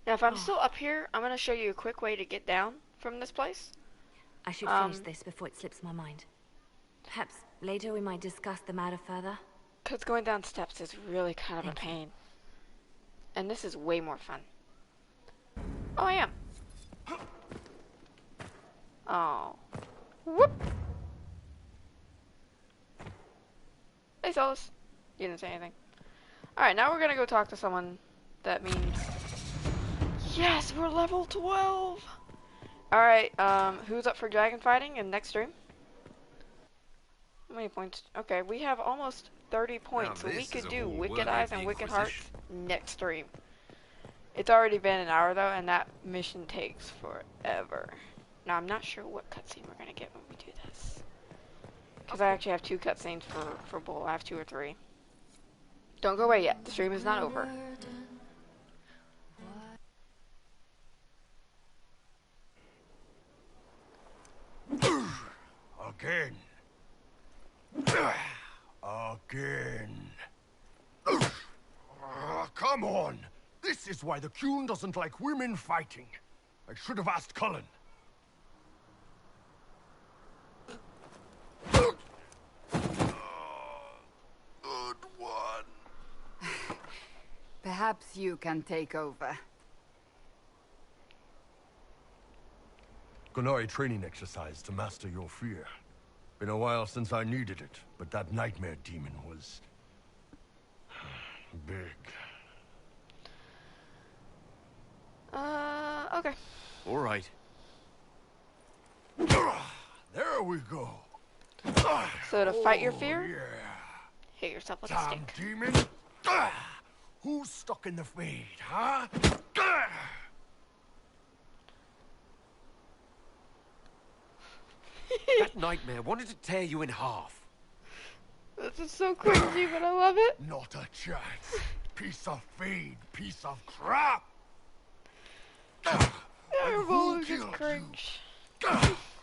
Now, if I'm still up here, I'm going to show you a quick way to get down from this place. I should finish this before it slips my mind. Perhaps later we might discuss the matter further. Because going down steps is really kind of a pain. And this is way more fun. Oh, I am. Oh. Whoop. Hey, Solus. You didn't say anything. Alright, now we're gonna go talk to someone. That means... Yes, we're level 12! Alright, who's up for dragon fighting in next stream? How many points? Okay, we have almost 30 points, so we could do Wicked Eyes and Wicked Hearts next stream. It's already been an hour though, and that mission takes forever. Now, I'm not sure what cutscene we're gonna get when we do this. Because I actually have 2 cutscenes for Bull. I have 2 or 3. Don't go away yet. The stream is not over. Again. Again. Come on! This is why the Qun doesn't like women fighting. I should have asked Cullen. Good one. Perhaps you can take over. Gunari training exercise to master your fear. Been a while since I needed it, but that nightmare demon was... big. Okay. All right. There we go. So to fight your fear, Yeah. hit yourself with a Damn stick. demon. Who's stuck in the fade, huh? That nightmare wanted to tear you in half. This is so cringy, but I love it. Not a chance. Piece of fade, piece of crap. Terrible, just cringe.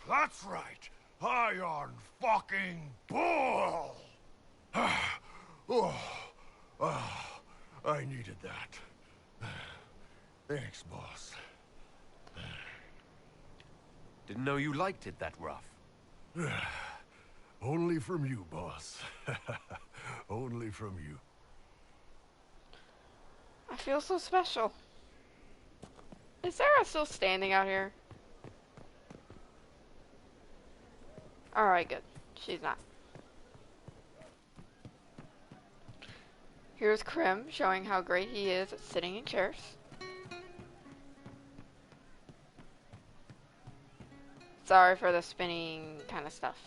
That's right. Iron fucking bull. I needed that. Thanks, boss. Didn't know you liked it that rough. Only from you, boss. Only from you. I feel so special. Is Sarah still standing out here? Alright, good. She's not. Here's Krim showing how great he is at sitting in chairs. Sorry for the spinning kind of stuff.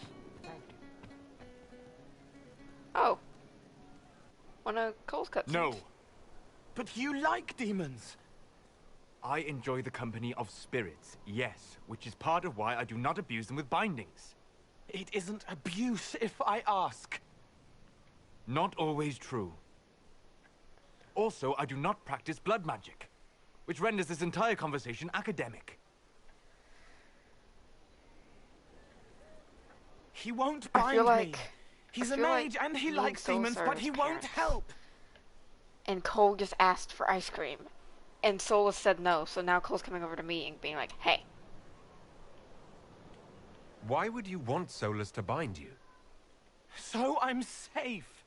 Oh. One of Cole's cutscenes. No. But you like demons. I enjoy the company of spirits, yes, which is part of why I do not abuse them with bindings. It isn't abuse if I ask. Not always true. Also, I do not practice blood magic, which renders this entire conversation academic. He won't bind me. He's a mage and he likes demons, but he won't help. And Cole just asked for ice cream. And Solus said no, so now Cole's coming over to me and being like, hey. Why would you want Solus to bind you? So I'm safe.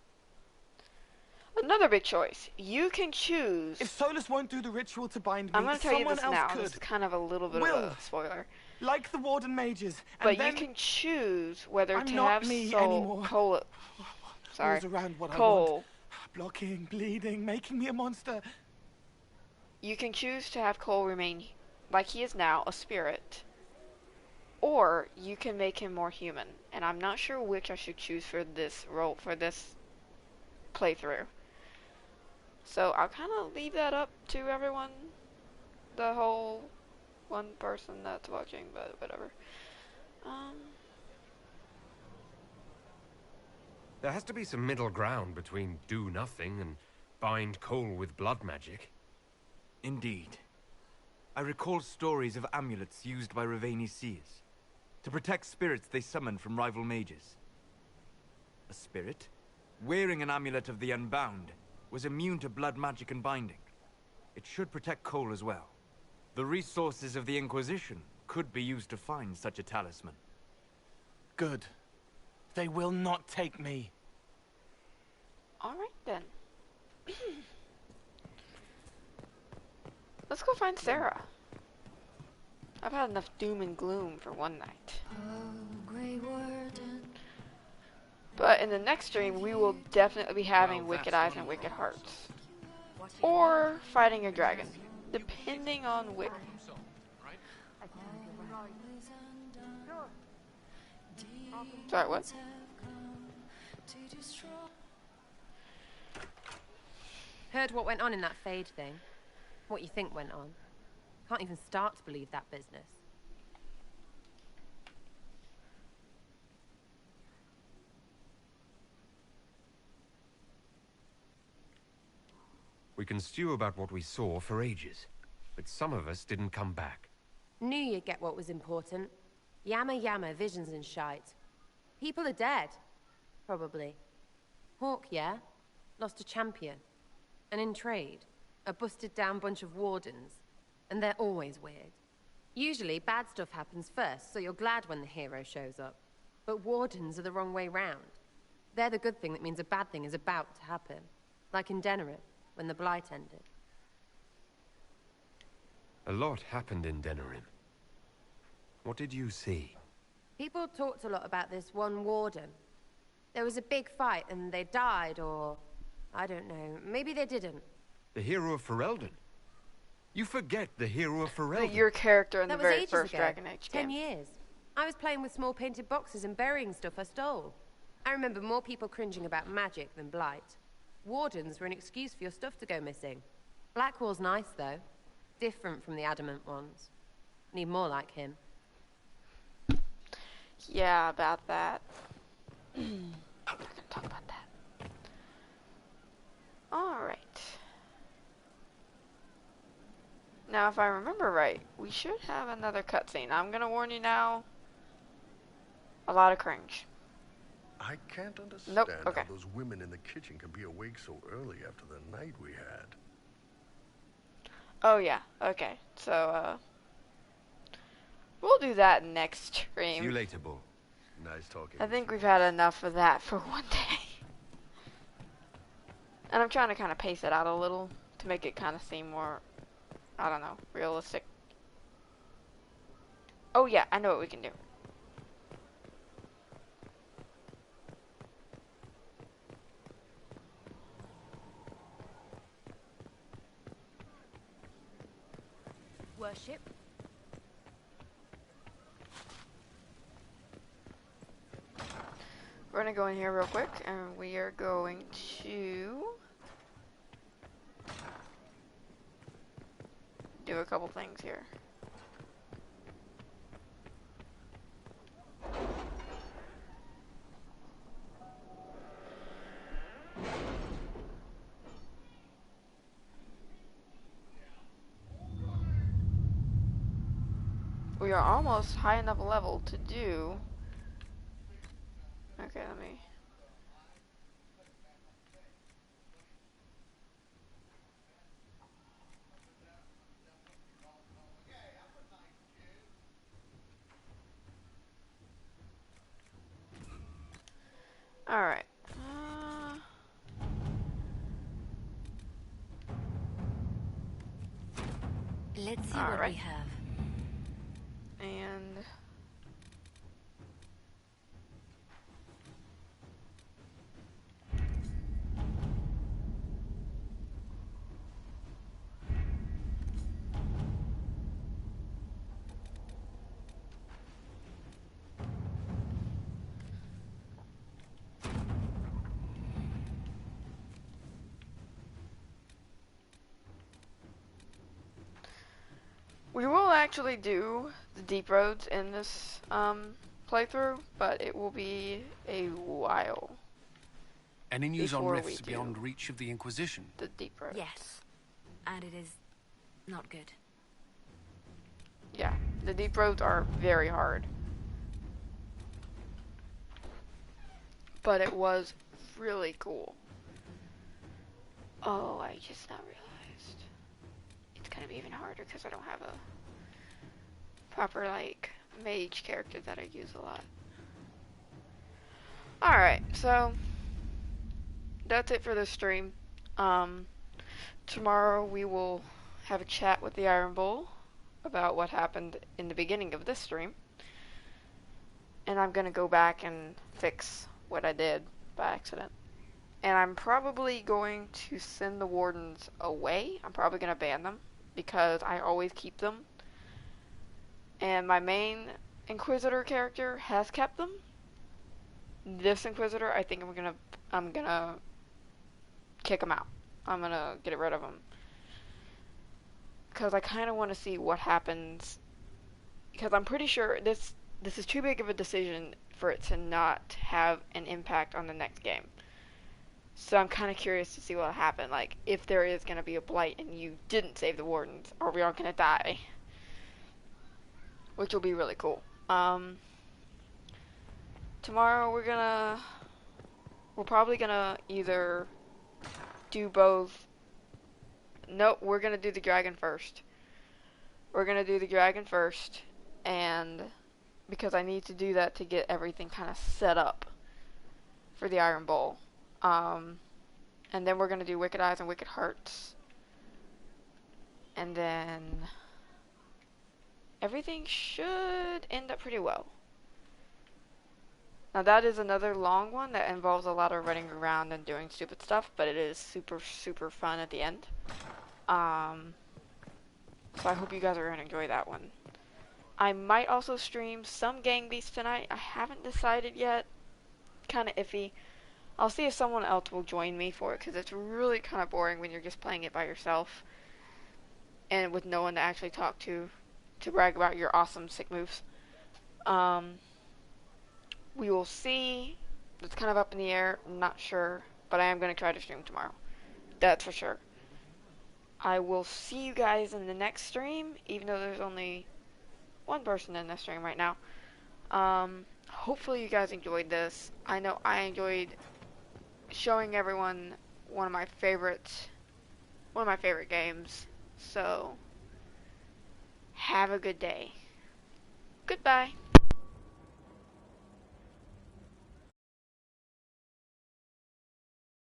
Another big choice. You can choose. If Solus won't do the ritual to bind me, I'm going to tell you someone this else now. could. This is kind of a little bit of a spoiler. Like the Warden mages. But you can choose whether to have Cole. Sorry. Around what Cole. I want. Blocking, bleeding, making me a monster. You can choose to have Cole remain like he is now, a spirit. Or you can make him more human. And I'm not sure which I should choose for this role, for this playthrough. So I'll kind of leave that up to everyone. The whole one person that's watching, but whatever. There has to be some middle ground between do nothing and bind Cole with blood magic. Indeed. I recall stories of amulets used by Raveni seers to protect spirits they summoned from rival mages. A spirit, wearing an amulet of the Unbound, was immune to blood magic and binding. It should protect Cole as well. The resources of the Inquisition could be used to find such a talisman. Good. They will not take me. Alright then. Let's go find Sarah. I've had enough doom and gloom for one night. But But in the next stream, we will definitely be having Wicked Eyes and Wicked Hearts. Or fighting a dragon, depending on which. Sorry, what? Heard what went on in that Fade thing? What you think went on? Can't even start to believe that business. We can stew about what we saw for ages, but some of us didn't come back. Knew you'd get what was important. Yama, visions and shite. People are dead. Probably. Hawk, yeah? Lost a champion. And in trade, a busted down bunch of wardens. And they're always weird. Usually, bad stuff happens first, so you're glad when the hero shows up. But wardens are the wrong way round. They're the good thing that means a bad thing is about to happen. Like in Denerim, when the Blight ended. A lot happened in Denerim. What did you see? People talked a lot about this one warden. There was a big fight and they died, or... I don't know, maybe they didn't. The hero of Ferelden? You forget the hero of Ferelden. Your character in That the was very ages first ago. Dragon Age game. 10 years. I was playing with small painted boxes and burying stuff I stole. I remember more people cringing about magic than Blight. Wardens were an excuse for your stuff to go missing. Blackwall's nice, though. Different from the Adamant ones. Need more like him. Yeah, about that. We're gonna talk about that. Alright. Now, if I remember right, we should have another cutscene. I'm gonna warn you now. A lot of cringe. I can't understand okay. how those women in the kitchen can be awake so early after the night we had. Oh yeah, okay. So, we'll do that next stream. See you later, Bull. Nice talking. I think we've had enough of that for one day. And I'm trying to kind of pace it out a little to make it kind of seem more, I don't know, realistic. Oh yeah, I know what we can do. Worship. We're gonna go in here real quick, and we are going to do a couple things here. We are almost high enough level to do. Okay, let me. All right. Let's see what we have. And we will actually do the deep roads in this playthrough, but it will be a while. Any news on before we rifts do beyond reach of the Inquisition? The deep roads. Yes. And it is not good. Yeah, the deep roads are very hard. But it was really cool. Oh, I just not realized. It's gonna be even harder because I don't have a proper, like, mage character that I use a lot. Alright, so that's it for this stream. Tomorrow we will have a chat with the Iron Bull about what happened in the beginning of this stream. And I'm gonna go back and fix what I did by accident. And I'm probably going to send the wardens away. I'm probably going to ban them because I always keep them. And my main Inquisitor character has kept them. This Inquisitor, I think I'm gonna kick him out. I'm gonna get rid of him. Because I kind of want to see what happens. Because I'm pretty sure this is too big of a decision for it to not have an impact on the next game. So I'm kind of curious to see what will happen. Like, if there is going to be a blight and you didn't save the wardens, are we all going to die? Which will be really cool. Tomorrow we're probably going to either do both. Nope, we're going to do the dragon first. We're going to do the dragon first, and because I need to do that to get everything kind of set up for the Iron Bowl. And then we're going to do Wicked Eyes and Wicked Hearts. And then everything should end up pretty well. Now that is another long one that involves a lot of running around and doing stupid stuff, but it is super, super fun at the end. So I hope you guys are going to enjoy that one. I might also stream some Gang Beasts tonight. I haven't decided yet. Kind of iffy. I'll see if someone else will join me for it, because it's really kind of boring when you're just playing it by yourself and with no one to actually talk to brag about your awesome sick moves. We will see. It's kind of up in the air. I'm not sure, but I am going to try to stream tomorrow. That's for sure. I will see you guys in the next stream, even though there's only one person in this stream right now. Hopefully you guys enjoyed this. I know I enjoyed showing everyone one of my favorite games. So have a good day. Goodbye.